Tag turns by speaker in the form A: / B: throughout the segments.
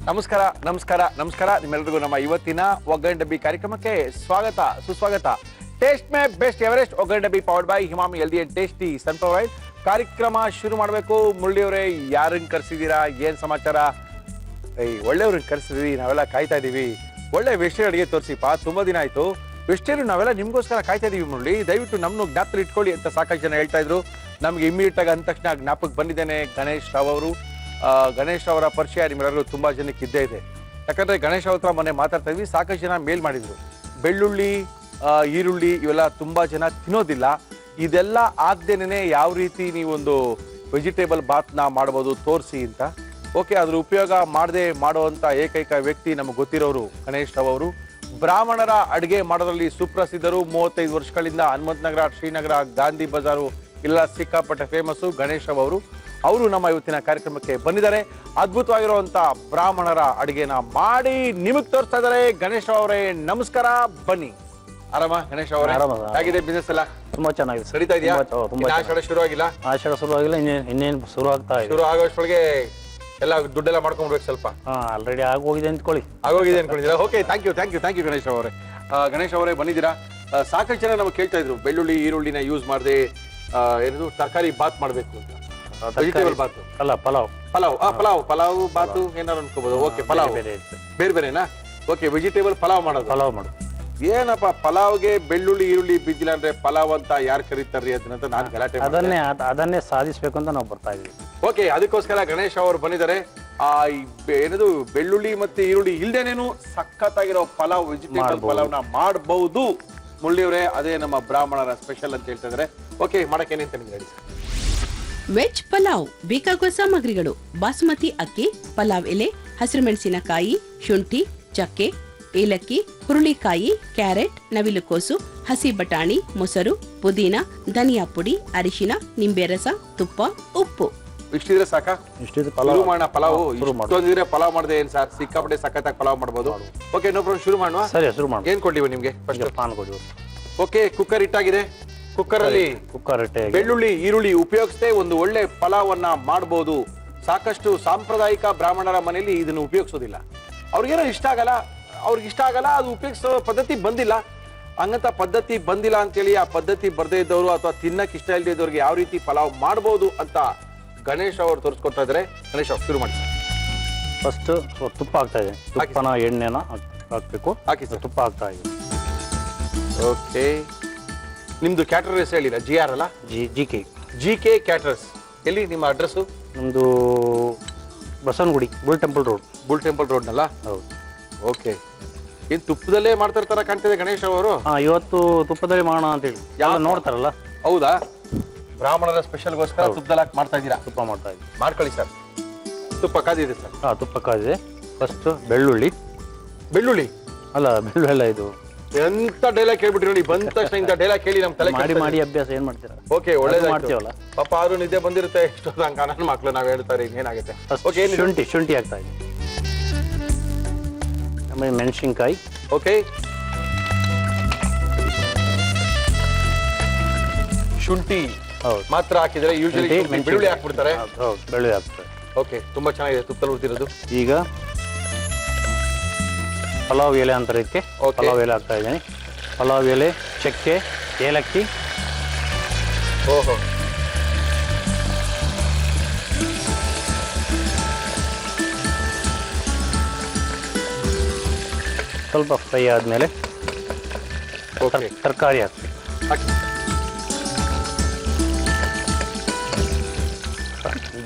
A: ನಮಸ್ಕಾರ ನಮಸ್ಕಾರ ನಮಸ್ಕಾರ ನಿಮ್ಮೆಲ್ಲರಿಗೂ ನಮ್ಮ ಇವತ್ತಿನ ಒಗ್ಗರಣೆ ಡಬ್ಬಿ ಕಾರ್ಯಕ್ರಮಕ್ಕೆ ಸ್ವಾಗತ ಸುಸ್ವಾಗತ. ಟೇಸ್ಟ್ ಮೇ ಬೆಸ್ಟ್ ಎವರೆಸ್ಟ್ ಒಗ್ಗರಣೆ ಡಬ್ಬಿ powered by Himami healthy and tasty sunflower oil. ಕಾರ್ಯಕ್ರಮ ಶುರು ಮಾಡಬೇಕು. ಮುರಳಿಯವರೇ, ಯಾರನ್ನ ಕರೆಸಿದ್ದೀರಾ? ಏನ್ ಸಮಾಚಾರ? ಒಳ್ಳೆಯವ್ರನ್ನ ಕರೆಸಿದ್ವಿ, ನಾವೆಲ್ಲ ಕಾಯ್ತಾ ಇದೀವಿ. ಒಳ್ಳೆ ವೆಜಿಟೇರಿಯನ್ ಅಡುಗೆ ತೋರಿಸಿಪ್ಪ, ತುಂಬಾ ದಿನ ಆಯ್ತು. ವೆಜಿಟೇರಿಯನ್ ನಾವೆಲ್ಲ ನಿಮ್ಗೋಸ್ಕರ ಕಾಯ್ತಾ ಇದೀವಿ ಮುರಳಿ, ದಯವಿಟ್ಟು ನಮ್ಮನ್ನು ಜ್ಞಾಪಕದಲ್ಲಿ ಇಟ್ಕೊಳ್ಳಿ ಅಂತ ಸಾಕಷ್ಟು ಜನ ಹೇಳ್ತಾ ಇದ್ರು. ನಮ್ಗೆ ಇಮಿಡಿಯೇಟ್ ಆಗಿ ಅಂದ ತಕ್ಷಣ ಜ್ಞಾಪಕಕ್ಕೆ ಬಂದಿದ್ದೇನೆ ಗಣೇಶ್ ರಾವ್ ಅವರು. ಗಣೇಶ್ ಅವರ ಪರಿಚಯ ನಿಮ್ಮೆಲ್ಲರೂ ತುಂಬಾ ಜನಕ್ಕೆ ಇದ್ದೇ ಇದೆ. ಯಾಕಂದ್ರೆ ಗಣೇಶ್ ಅವ್ರ ಹತ್ರ ಮೊನ್ನೆ ಮಾತಾಡ್ತಾ ಇದ್ವಿ, ಸಾಕಷ್ಟು ಜನ ಮೇಲ್ ಮಾಡಿದ್ರು. ಬೆಳ್ಳುಳ್ಳಿ, ಈರುಳ್ಳಿ ಇವೆಲ್ಲ ತುಂಬಾ ಜನ ತಿನ್ನೋದಿಲ್ಲ. ಇದೆಲ್ಲ ಆಗ್ದೇನೆ ಯಾವ ರೀತಿ ನೀವೊಂದು ವೆಜಿಟೇಬಲ್ ಬಾತ್ನ ಮಾಡ್ಬೋದು ತೋರಿಸಿ ಅಂತ. ಓಕೆ, ಅದ್ರ ಉಪಯೋಗ ಮಾಡದೆ ಮಾಡುವಂತ ಏಕೈಕ ವ್ಯಕ್ತಿ ನಮಗೆ ಗೊತ್ತಿರೋರು ಗಣೇಶ್ ರಾವ್ ಅವರು. ಬ್ರಾಹ್ಮಣರ ಅಡುಗೆ ಮಾಡೋದ್ರಲ್ಲಿ ಸುಪ್ರಸಿದ್ಧರು. 35 ವರ್ಷಗಳಿಂದ ಹನುಮಂತ ನಗರ, ಶ್ರೀನಗರ, ಗಾಂಧಿ ಬಜಾರು ಇಲ್ಲ ಸಿಕ್ಕಾಪಟ್ಟೆ ಫೇಮಸ್ಸು ಗಣೇಶ್ ರಾವ್ ಅವರು. ಅವರು ನಮ್ಮ ಇವತ್ತಿನ ಕಾರ್ಯಕ್ರಮಕ್ಕೆ ಬಂದಿದ್ದಾರೆ. ಅದ್ಭುತವಾಗಿರುವಂತ ಬ್ರಾಹ್ಮಣರ ಅಡುಗೆನ ಮಾಡಿ ನಿಮಗೆ ತೋರಿಸ್ತಾ ಇದ್ದಾರೆ ಗಣೇಶ್ ರಾವ್ ಅವರೇ. ನಮಸ್ಕಾರ, ಬನ್ನಿ. ಆರಾಮ ಗಣೇಶ್ ಅವರೇ? ಹೇಗಿದೆ ಬಿಸ್ನೆಸ್ ಎಲ್ಲ?
B: ತುಂಬಾ ಚೆನ್ನಾಗಿದೆ.
A: ನಡೀತಾ ಇದೆಯಾ? ಆಷಾಢ ಶುರು ಆಗಿಲ್ಲ?
B: ಆಷಾಢ ಶುರು ಆಗಿಲ್ಲ, ಇನ್ನೇನು ಶುರು ಆಗ್ತಾ ಇದೆ.
A: ಶುರು ಆಗೋಷ್ಟೊಳಗೆ ಎಲ್ಲ ದುಡ್ಡೆಲ್ಲ ಮಾಡ್ಕೊಂಡ್ಬೇಕು ಸ್ವಲ್ಪ.
B: ಆಲ್ರೆಡಿ ಆಗೋಗಿದೆ ಅಂದ್ಕೊಳ್ಳಿ.
A: ಆಗೋಗಿದೆ ಅನ್ಕೊಂಡಿದ್ದೀರಾ? ಓಕೆ, ಥ್ಯಾಂಕ್ ಯು ಗಣೇಶ್ ಅವರೇ. ಗಣೇಶ್ ಅವರೇ ಬಂದಿದ್ದೀರಾ. ಸಾಕಷ್ಟು ಜನ ನಮಗೆ ಕೇಳ್ತಾ ಇದ್ರು, ಬೆಳ್ಳುಳ್ಳಿ ಈರುಳ್ಳಿನ ಯೂಸ್ ಮಾಡದೆ ಏನು ತರಕಾರಿ ಬಾತ್ ಮಾಡಬೇಕು ಅಂತ. ವೆಜಿಟೇಬಲ್ ಬಾತ್
B: ಅಲ್ಲ, ಪಲಾವ್
A: ಬಾತು ಏನಾರು ಅನ್ಕೋಬಹುದು. ಓಕೆ, ಪಲಾವ್ ಬೇರೆ ಬೇರೆನಾ? ಓಕೆ, ವೆಜಿಟೇಬಲ್ ಪಲಾವ್ ಮಾಡೋದು. ಏನಪ್ಪ ಪಲಾವ್ಗೆ ಬೆಳ್ಳುಳ್ಳಿ ಈರುಳ್ಳಿ ಬಿದ್ದಿಲ್ಲ ಅಂದ್ರೆ ಪಲಾವ್ ಅಂತ ಯಾರು ಕರೀತಾರ್ರಿ ಅದನ್ನಂತ ನಾನು ಗಲಾಟೆ
B: ಅದನ್ನೇ ಸಾಧಿಸ್ಬೇಕು ಅಂತ ನಾವು ಬರ್ತಾ ಇದೀವಿ.
A: ಓಕೆ, ಅದಕ್ಕೋಸ್ಕರ ಗಣೇಶ್ ಅವರು ಬಂದಿದ್ದಾರೆ. ಏನದು ಬೆಳ್ಳುಳ್ಳಿ ಮತ್ತೆ ಈರುಳ್ಳಿ ಇಲ್ದೇನೇನು ಸಖತ್ತಾಗಿರೋ ಪಲಾವ್, ವೆಜಿಟೇಬಲ್ ಪಲಾವ್ನ ಮಾಡಬಹುದು ಮುಳ್ಳಿಯವರೇ. ಅದೇ ನಮ್ಮ ಬ್ರಾಹ್ಮಣರ ಸ್ಪೆಷಲ್ ಅಂತ ಹೇಳ್ತಾ ಇದಾರೆ. ಓಕೆ, ಮಾಡಕ್ಕೆ ಏನೇನು ತಂದಿದ್ದೀರಿ?
C: ವೆಜ್ ಪಲಾವ್ ಬೇಕಾಗುವ ಸಾಮಗ್ರಿಗಳು: ಬಾಸುಮತಿ ಅಕ್ಕಿ, ಪಲಾವ್ ಎಲೆ, ಹಸಿರು ಮೆಣಸಿನಕಾಯಿ, ಶುಂಠಿ, ಚಕ್ಕೆ, ಏಲಕ್ಕಿ, ಹುರುಳಿಕಾಯಿ, ಕ್ಯಾರೆಟ್, ನವಿಲುಕೋಸು, ಹಸಿ ಬಟಾಣಿ, ಮೊಸರು, ಪುದೀನ, ಧನಿಯಾ ಪುಡಿ, ಅರಿಶಿನ, ನಿಂಬೆ ರಸ, ತುಪ್ಪ, ಉಪ್ಪು.
A: ಇಷ್ಟಿದ್ರೆ ಸಾಕಾ? ಶುರು ಮಾಡೋಣ. ಪಲಾವ್ ಇಷ್ಟೊಂದಿದ್ರೆ ಪಲಾವ್ ಮಾಡಿದೆ ಏನ್ ಸರ್? ಸಿಕ್ಕಾಪಟ್ಟೆ ಸಖತ್ತಾಗಿ ಪಲಾವ್ ಮಾಡಬಹುದು. ಓಕೆ, ನೋ ಪ್ರಾಬ್ಲಮ್, ಶುರು ಮಾಡುವ.
B: ಸರಿ, ಶುರು ಮಾಡೋಣ.
A: ಏನ್ ಕೊಡ್ಲಿವ ನಿಮ್ಗೆ?
B: ಪಾನ್ ಕೊಡಿ.
A: Okay, cooker ಇಟ್ಟಾಗಿದೆ. ಕುಕ್ಕರ್ ಅಲ್ಲಿ ಬೆಳ್ಳುಳ್ಳಿ ಈರುಳ್ಳಿ ಉಪಯೋಗಿಸದೆ ಒಂದು ಒಳ್ಳೆ ಪಲಾವನ್ನ ಮಾಡಬಹುದು. ಸಾಕಷ್ಟು ಸಾಂಪ್ರದಾಯಿಕ ಬ್ರಾಹ್ಮಣರ ಮನೆಯಲ್ಲಿ ಇದನ್ನು ಉಪಯೋಗಿಸೋದಿಲ್ಲ. ಅವ್ರಿಗೇನೋ ಇಷ್ಟ ಆಗಲ್ಲ, ಅದು ಉಪಯೋಗಿಸೋ ಪದ್ಧತಿ ಬಂದಿಲ್ಲ. ಹಂಗಂತ ಪದ್ಧತಿ ಬಂದಿಲ್ಲ ಅಂತೇಳಿ ಆ ಪದ್ಧತಿ ಬರ್ದೇ ಇದ್ದವರು ಅಥವಾ ತಿನ್ನಕ್ ಇಷ್ಟ ಇಲ್ಲದೆ ಇದ್ದವ್ರಿಗೆ ಯಾವ ರೀತಿ ಪಲಾವ್ ಮಾಡಬಹುದು ಅಂತ ಗಣೇಶ್ ಅವರು ತೋರಿಸ್ಕೊಡ್ತಾ ಇದ್ದಾರೆ. ಗಣೇಶ್ ಅವ್ರು ಶುರು ಮಾಡಿ.
B: ಫಸ್ಟ್ ತುಪ್ಪ ಹಾಕ್ತಾ ಇದೆ. ತುಪ್ಪನ ಎಣ್ಣೆನ ಹಾಕ್ಬೇಕು.
A: ಹಾಕಿ ಸರ್.
B: ತುಪ್ಪ ಹಾಕ್ತಾ ಇದೆ.
A: ಓಕೆ, ನಿಮ್ದು ಕ್ಯಾಟರ್ ಹೆಸರು ಹೇಳಿಲ್ಲ? GR ಅಲ್ಲ? GK ಕ್ಯಾಟರ್ಸ್. ಎಲ್ಲಿ ನಿಮ್ಮ ಅಡ್ರೆಸ್? ನಮ್ದು
B: ಬಸವನಗುಡಿ, ಬುಲ್ ಟೆಂಪಲ್ ರೋಡ್
A: ನಲ್ಲ?
B: ಹೌದು.
A: ಓಕೆ, ಏನ್ ತುಪ್ಪದಲ್ಲೇ ಮಾಡ್ತಾ ಇರ್ತಾರ ಕಾಣ್ತಿದೆ ಗಣೇಶ್ ಅವರು?
B: ಇವತ್ತು ತುಪ್ಪದಲ್ಲಿ ಮಾಡೋಣ ಅಂತ ಹೇಳಿ ಯಾವ ನೋಡ್ತಾರಲ್ಲ.
A: ಹೌದಾ? ಬ್ರಾಹ್ಮಣರ ಸ್ಪೆಷಲ್ಗೋಸ್ಕರ ತುಪ್ಪದಲ್ಲಿ ಹಾಕಿ ಮಾಡ್ತಾ ಇದ್ದೀರಾ?
B: ತುಪ್ಪ ಮಾಡ್ತಾ ಇದ್ದೀವಿ.
A: ಮಾಡ್ಕೊಳ್ಳಿ ಸರ್. ತುಪ್ಪ ಕಾದಿದೆ ಸರ್?
B: ತುಪ್ಪ ಕಾದಿದೆ. ಫಸ್ಟ್ ಬೆಳ್ಳುಳ್ಳಿ ಅಲ್ಲ, ಬೆಳ್ಳುಳ್ಳಿ ಇದು
A: ಎಂತ ಡೈಲಾಗ್ ಕೇಳ್ಬಿಟ್ರಿ ನೋಡಿ. ಬಂದ ತಕ್ಷಣ ಇಂಥ ಡೈಲಾಗ್ ಕೇಳಿ ನಮ್ ತಲೆ
B: ಮಾಡಿ ಅಭ್ಯಾಸ ಏನ್ ಮಾಡ್ತೀರಾ?
A: ಓಕೆ, ಒಳ್ಳೇದು
B: ಮಾಡ್ತೀವಲ್ಲ.
A: ಪಾಪ ಆದ್ರೂ ನಿದ್ದೆ ಬಂದಿರುತ್ತೆ ಎಷ್ಟೊಂದು ನನ್ನ ಮಕ್ಳು. ನಾವ್ ಹೇಳ್ತಾರೆ ಏನಾಗುತ್ತೆ. ಓಕೆ,
B: ಶುಂಠಿ ಆಗ್ತಾ ಇದೆ. ಆಮೇಲೆ ಮೆಣಸಿನ್ಕಾಯಿ.
A: ಓಕೆ, ಶುಂಠಿ ಮಾತ್ರ ಹಾಕಿದ್ರೆ ಯೂಶಲಿ ಬೆಳ್ಳುಳ್ಳಿ ಹಾಕ್ಬಿಡ್ತಾರೆ.
B: ಬೆಳ್ಳುಳ್ಳಿ ಹಾಕ್ತಾರೆ.
A: ಓಕೆ, ತುಂಬಾ ಚೆನ್ನಾಗಿದೆ ತುಪ್ಪದಲ್ಲಿ ಉಳಿದಿರೋದು.
B: ಈಗ ಪಲಾವ್ ಎಲೆ ಅಂತಾರೆ ಇದಕ್ಕೆ. ಪಲಾವ್ ಎಲೆ ಹಾಕ್ತಾ ಇದ್ದೀನಿ. ಪಲಾವ್ ಎಲೆ, ಚಕ್ಕೆ, ಏಲಕ್ಕಿ.
A: ಓಹೋ,
B: ಸ್ವಲ್ಪ ಫ್ರೈ ಆದಮೇಲೆ ತರಕಾರಿ ಹಾಕ್ತೀವಿ.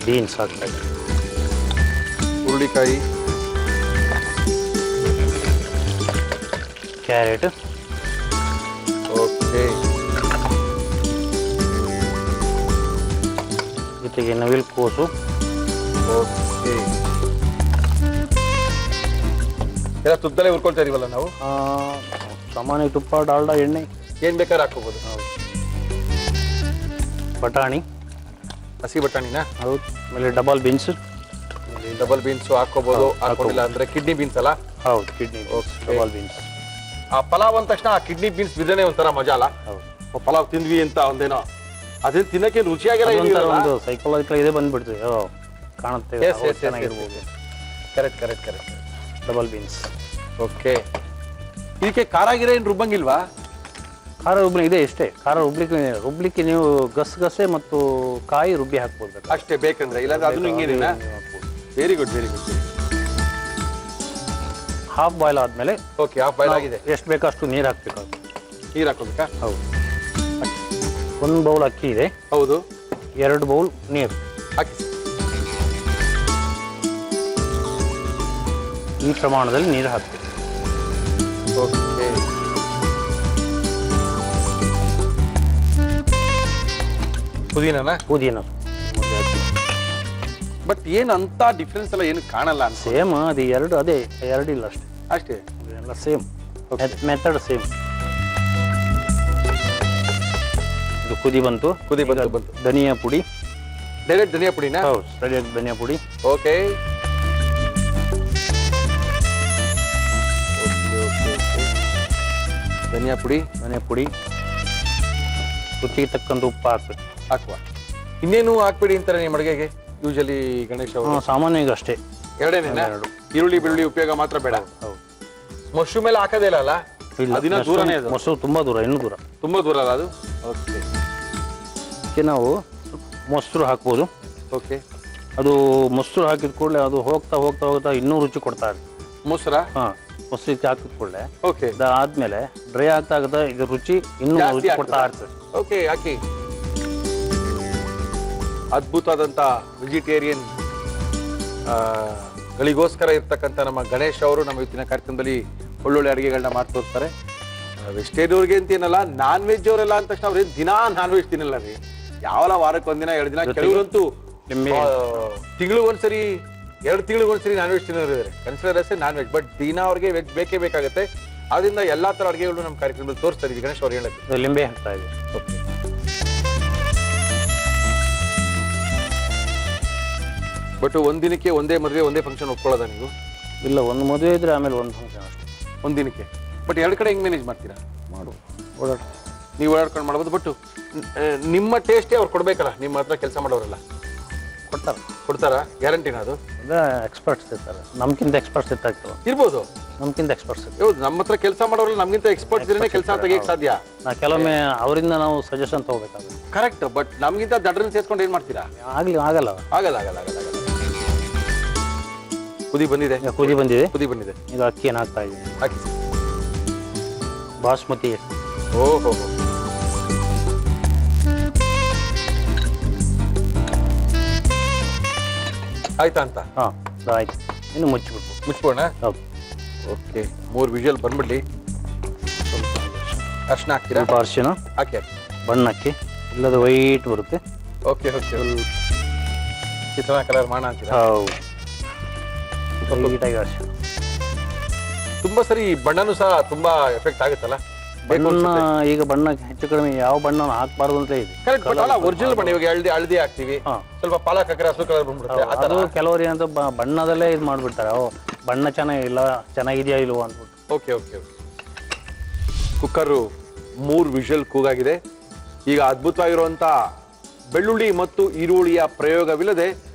B: ಬೀನ್ಸ್ ಹಾಕ್ತಾ ಇದ್ದೀನಿ.
A: ಹುರುಳಿಕಾಯಿ,
B: ಕ್ಯಾರೆಟ್.
A: ಓಕೆ,
B: ಜೊತೆಗೆ ನವಿಲುಕೋಸು.
A: ಓಕೆ, ಎಲ್ಲ ತುಪ್ಪದಲ್ಲೇ ಹುರ್ಕೊಳ್ತಾ ಇದೀವಲ್ಲ ನಾವು.
B: ಸಾಮಾನ್ಯ ತುಪ್ಪ, ಡಾಲ್ಡಾ, ಎಣ್ಣೆ
A: ಏನ್ ಬೇಕಾದ್ರೆ ಹಾಕೋಬಹುದು.
B: ಬಟಾಣಿ,
A: ಹಸಿ ಬಟಾಣಿನ?
B: ಹೌದು. ಆಮೇಲೆ ಡಬಲ್ ಬೀನ್ಸ್ ಹಾಕೋಬಹುದು. ಹಾಕೊಂಡಿಲ್ಲ ಅಂದ್ರೆ ಕಿಡ್ನಿ ಬೀನ್ಸ್ ಅಲ್ಲ? ಹೌದು, ಕಿಡ್ನಿ ಡಬಲ್ ಬೀನ್ಸ್.
A: ಆ ಪಲಾವ್ ಅಂದ ತಕ್ಷಣ ಆ ಕಿಡ್ನಿ ಬೀನ್ಸ್ ಬಿದ್ದನೆ ಒಂಥರ ಮಜಾ ಅಲ್ಲ? ಪಲಾವ್ ತಿಂದ್ವಿ ಅಂತ ಒಂದೇನೋ ಅದೇ ತಿನ್ನಕ್ಕೆ ರುಚಿಯಾಗಿಲ್ಲ.
B: ಒಂದು ಸೈಕಾಲಜಿಕಲ್ ಇದೆ ಬಂದ್ಬಿಡ್ತೀವಿ. ಕಾಣುತ್ತೆ.
A: Correct
B: double beans.
A: ಓಕೆ. ಇದಕ್ಕೆ ಖಾರ ಗಿರ ಏನು ರುಬ್ಬಂಗಿಲ್ವಾ?
B: ಖಾರ ರುಬ್ಬಿ ಇದೆ ಇಷ್ಟೇ. ಖಾರ ರುಬ್ಲಿಕ್ಕೆ ನೀವು ಗಸಗಸೆ ಮತ್ತು ಕಾಯಿ ರುಬ್ಬಿ ಹಾಕ್ಬೋದು
A: ಅಷ್ಟೇ ಬೇಕಂದ್ರೆ, ಇಲ್ಲಾಂದ್ರೆ ಅದನ್ನು ಹಿಂಗೇನಿಲ್ಲ. Very good.
B: ಹಾಫ್ ಬಾಯ್ಲ್ ಆದ್ಮೇಲೆ
A: ಓಕೆ, ಹಾಫ್ ಬಾಯ್ಲ್ ಆಗಿದೆ.
B: ಎಷ್ಟು ಬೇಕೋ ಅಷ್ಟು ನೀರು ಹಾಕ್ಬೇಕು.
A: ನೀರು ಹಾಕೋಬೇಕಾ?
B: ಹೌದು. 1 ಬೌಲ್ ಅಕ್ಕಿ ಇದೆ.
A: ಹೌದು.
B: 2 ಬೌಲ್ ನೀರು
A: ಹಾಕಿ.
B: ಈ ಪ್ರಮಾಣದಲ್ಲಿ ನೀರು ಹಾಕ್ಬೇಕು.
A: ಓಕೆ. ಪುದೀನ. ಬಟ್ ಏನು ಅಂತ ಡಿಫ್ರೆನ್ಸ್ ಎಲ್ಲ ಏನು ಕಾಣಲ್ಲ ಅಂತ.
B: ಸೇಮ್ ಅದು ಅದೇ ಎರಡು ಇಲ್ಲ
A: ಅಷ್ಟೇ
B: ಎಲ್ಲ ಸೇಮ್ ಮೆಥಡ್ ಸೇಮ್. ಇದು ಕುದಿ ಬಂತು. ಧನಿಯಾ ಪುಡಿ.
A: ಡೈರೆಕ್ಟ್ ಧನಿಯಾ ಪುಡಿನಾ?
B: ಹೌದು, ಡೈರೆಕ್ಟ್ ಧನಿಯಾ ಪುಡಿ.
A: ಓಕೆ. ಧನಿಯಾ ಪುಡಿ. ರುಚಿಗೆ ತಕ್ಕಂತ ಉಪ್ಪು ಹಾಕುವ. ಇನ್ನೇನು ಹಾಕ್ಬೇಡಿ ಅಂತಾರೆ ನಿಮ್ಮ ಅಡುಗೆಗೆ ಯೂಶಲಿ ಗಣೇಶ್ ಅವರು?
B: ಸಾಮಾನ್ಯವಾಗಿ ಅಷ್ಟೇ,
A: ಎರಡೇನೇನಾ? ಈರುಳ್ಳಿ ಬೆಳ್ಳುಳ್ಳಿ ಉಪಯೋಗ ಮಾತ್ರ ಬೇಡ. ಮೊಸರು ಮೇಲೆ ಹಾಕೋದೇ ಇಲ್ಲ ಅಲ್ಲ? ಅದಿನ ದೂರನೇ ಅದು.
B: ಮೊಸರು ತುಂಬಾ ದೂರ, ಇನ್ನೂ
A: ತುಂಬಾ ದೂರ ಅಲ್ಲ ಅದು? ಓಕೆ.
B: ನಾವು ಮೊಸರು ಹಾಕ್ಬೋದು.
A: ಓಕೆ.
B: ಅದು ಮೊಸರು ಹಾಕಿದ ಕೂಡಲೇ ಅದು ಹೋಗ್ತಾ ಇನ್ನೂ ರುಚಿ ಕೊಡ್ತಾ ಇರುತ್ತೆ.
A: ಮೊಸರಾ?
B: ಮೊಸರು ಹಾಕಿದ ಕೂಡಲೇ
A: ಓಕೆ,
B: ಅದಾದ್ಮೇಲೆ ಡ್ರೈ ಆಗ್ತಾ ಇದು ರುಚಿ ಇನ್ನೂ ರುಚಿ ಕೊಡ್ತಾ ಇರ್ತದೆ.
A: ಓಕೆ, ಹಾಕಿ. ಅದ್ಭುತವಾದಂಥ ವೆಜಿಟೇರಿಯನ್ ಗಳಿಗೋಸ್ಕರ ಇರ್ತಕ್ಕಂಥ ನಮ್ಮ ಗಣೇಶ್ ಅವರು ನಮ್ಮ ಇವತ್ತಿನ ಕಾರ್ಯಕ್ರಮದಲ್ಲಿ ಒಳ್ಳೊಳ್ಳೆ ಅಡುಗೆಗಳನ್ನ ಮಾಡಿ ತೋರಿಸ್ತಾರೆ. ವೆಜಿಟೇರಿಯನ್ ಅವ್ರಿಗೆ ಅಂತೇನಲ್ಲ, ನಾನ್ ವೆಜ್ ಅವರೆಲ್ಲ ಅಂತ ತಕ್ಷಣ ಅವ್ರೇನು ದಿನಾ ನಾನ್ ವೆಜ್ ತಿನ್ನಲ್ಲ ರೀ. ಯಾವಲ್ಲ ವಾರಕ್ಕೆ 1 ದಿನ 2 ದಿನ, ಕೆಲವರಂತೂ ತಿಂಗಳಿಗೊಂದ್ಸರಿ 2 ತಿಂಗಳಿಗೊಂದ್ಸರಿ ನಾನ್ ವೆಜ್ ತಿನ್ನೋರು ಇದ್ದಾರೆ. ಕನ್ಸಿಡರ್ ಅಷ್ಟೇ ನಾನ್ ವೆಜ್, ಬಟ್ ದಿನ ಅವ್ರಿಗೆ ವೆಜ್ ಬೇಕೇ ಬೇಕಾಗುತ್ತೆ. ಆದ್ರಿಂದ ಎಲ್ಲಾ ತರ ಅಡುಗೆಗಳು ನಮ್ಮ ಕಾರ್ಯಕ್ರಮದಲ್ಲಿ ತೋರಿಸ್ತಾರೆ. ಈಗ ಗಣೇಶ್ ಅವ್ರು ಹೇಳಕ್ಕೆ
B: ಲಿಂಬೆ ಹಾಕ್ತಾ ಇದೆ.
A: ಬಟ್ ಒಂದಿನಕ್ಕೆ ಒಂದೇ ಮದುವೆ ಒಂದೇ ಫಂಕ್ಷನ್ ಒಪ್ಕೊಳ್ಳೋದ ನೀವು?
B: ಇಲ್ಲ, ಒಂದು ಮದುವೆ ಇದ್ರೆ ಆಮೇಲೆ ಒಂದು ಫಂಕ್ಷನ್ ಅಷ್ಟೇ
A: ಒಂದಿನಕ್ಕೆ. ಬಟ್ 2 ಕಡೆ ಹೆಂಗ್ ಮ್ಯಾನೇಜ್ ಮಾಡ್ತೀರಾ? ನೀವು ಓಡಾಡ್ಕೊಂಡು ಮಾಡ್ಬೋದು. ಬಟ್ ನಿಮ್ಮ ಟೇಸ್ಟೇ ಅವ್ರು ಕೊಡ್ಬೇಕಲ್ಲ, ನಿಮ್ಮ ಹತ್ರ ಕೆಲಸ ಮಾಡೋರೆಲ್ಲ ಕೊಡ್ತಾರಾ? ಗ್ಯಾರಂಟಿನ ಅದು?
B: ಎಕ್ಸ್ಪರ್ಟ್ಸ್ ಇರ್ತಾರೆ, ನಮ್ಗಿಂತ ಎಕ್ಸ್ಪರ್ಟ್ಸ್
A: ಇರ್ಬೋದು.
B: ನಮ್ಗಿಂತ ಎಕ್ಸ್ಪರ್ಟ್ಸ್
A: ಹೌದು, ನಮ್ಮ ಹತ್ರ ಕೆಲಸ ಮಾಡೋರೆಲ್ಲ ನಮ್ಗಿಂತ ಎಕ್ಸ್ಪರ್ಟ್ಸ್ ಇದ್ರೆ ಕೆಲಸ ತೆಗಿಯಕ್ಕೆ ಸಾಧ್ಯ.
B: ಕೆಲವೊಮ್ಮೆ ಅವರಿಂದ ನಾವು ಸಜೆಷನ್ ತಗೋಬೇಕಾಗುತ್ತೆ.
A: ಕರೆಕ್ಟ್. ಬಟ್ ನಮ್ಗಿಂತ ದಡ್ರನ್ನ ಸೇರ್ಕೊಂಡು ಏನ್ ಮಾಡ್ತೀರಾ?
B: ಆಗಲ್ಲ.
A: ಕುದಿ ಬಂದಿದೆ.
B: ಈಗ ಅಕ್ಕಿಯನ್ನು ಹಾಕ್ತಾ ಇದ್ದೀನಿ.
A: ಹಾಕಿ.
B: ಬಾಸ್ಮತಿ.
A: ಓಹೋ, ಆಯ್ತಾ ಅಂತ?
B: ಆಯ್ತು. ಇನ್ನು ಮುಚ್ಚಿಬಿಡೋಣ. ಹೌದು.
A: ಓಕೆ, 3 ವಿಷಲ್ ಬಂದ್ಬಿಡ್ಲಿ. ಅರ್ಶಿನ ಹಾಕ್ತೀರಾ?
B: ಅರ್ಶಿನ
A: ಹಾಕಿ.
B: ಬಣ್ಣಕ್ಕೆ ಇಲ್ಲದ ವೈಟ್ ಬರುತ್ತೆ.
A: ಓಕೆ, ಚಿತ್ರಾನ್ನ ಕಲರ್ ಮಾಡ ಅಂತೀರಾ?
B: ಹೌದು, ವೈಟಾಗಿ ಅರ್ಶಿನ.
A: ತುಂಬಾ ಸರಿ ಬಣ್ಣನೂ ಸಹ ತುಂಬಾ ಎಫೆಕ್ಟ್ ಆಗುತ್ತಲ್ಲ?
B: ಈಗ ಬಣ್ಣ ಹೆಚ್ಚು ಕಡಿಮೆ ಯಾವ ಬಣ್ಣ ಹಾಕ್ಬಾರ್ದು ಅಂತ ಇದೆ.
A: ಕರೆಕ್ಟ್. ಬಟ್ ಅಲ್ಲ, ಒರಿಜಿನಲ್ ಬಣ್ಣ. ಇವಾಗ ಹಳದಿ ಹಾಕ್ತಿವಿ, ಸ್ವಲ್ಪ ಪಾಲಕ್ ಹಾಕಿದ್ರೆ ಹಸಿರು ಕಲರ್ ಬಂದ್ಬಿಡುತ್ತೆ.
B: ಅದು ಕೆಲವರು ಏನಂತ ಬಣ್ಣದಲ್ಲೇ ಇದು ಮಾಡ್ಬಿಡ್ತಾರೆ. ಬಣ್ಣ ಚೆನ್ನಾಗಿದೆಯಾ ಇಲ್ವಾ ಅಂದ್ಬಿಟ್ಟು.
A: ಓಕೆ. ಕುಕ್ಕರು 3 ವಿಷಲ್ ಕೂಗಾಗಿದೆ. ಈಗ ಅದ್ಭುತವಾಗಿರುವಂತ ಬೆಳ್ಳುಳ್ಳಿ ಮತ್ತು ಈರುಳ್ಳಿಯ ಪ್ರಯೋಗವಿಲ್ಲದೆ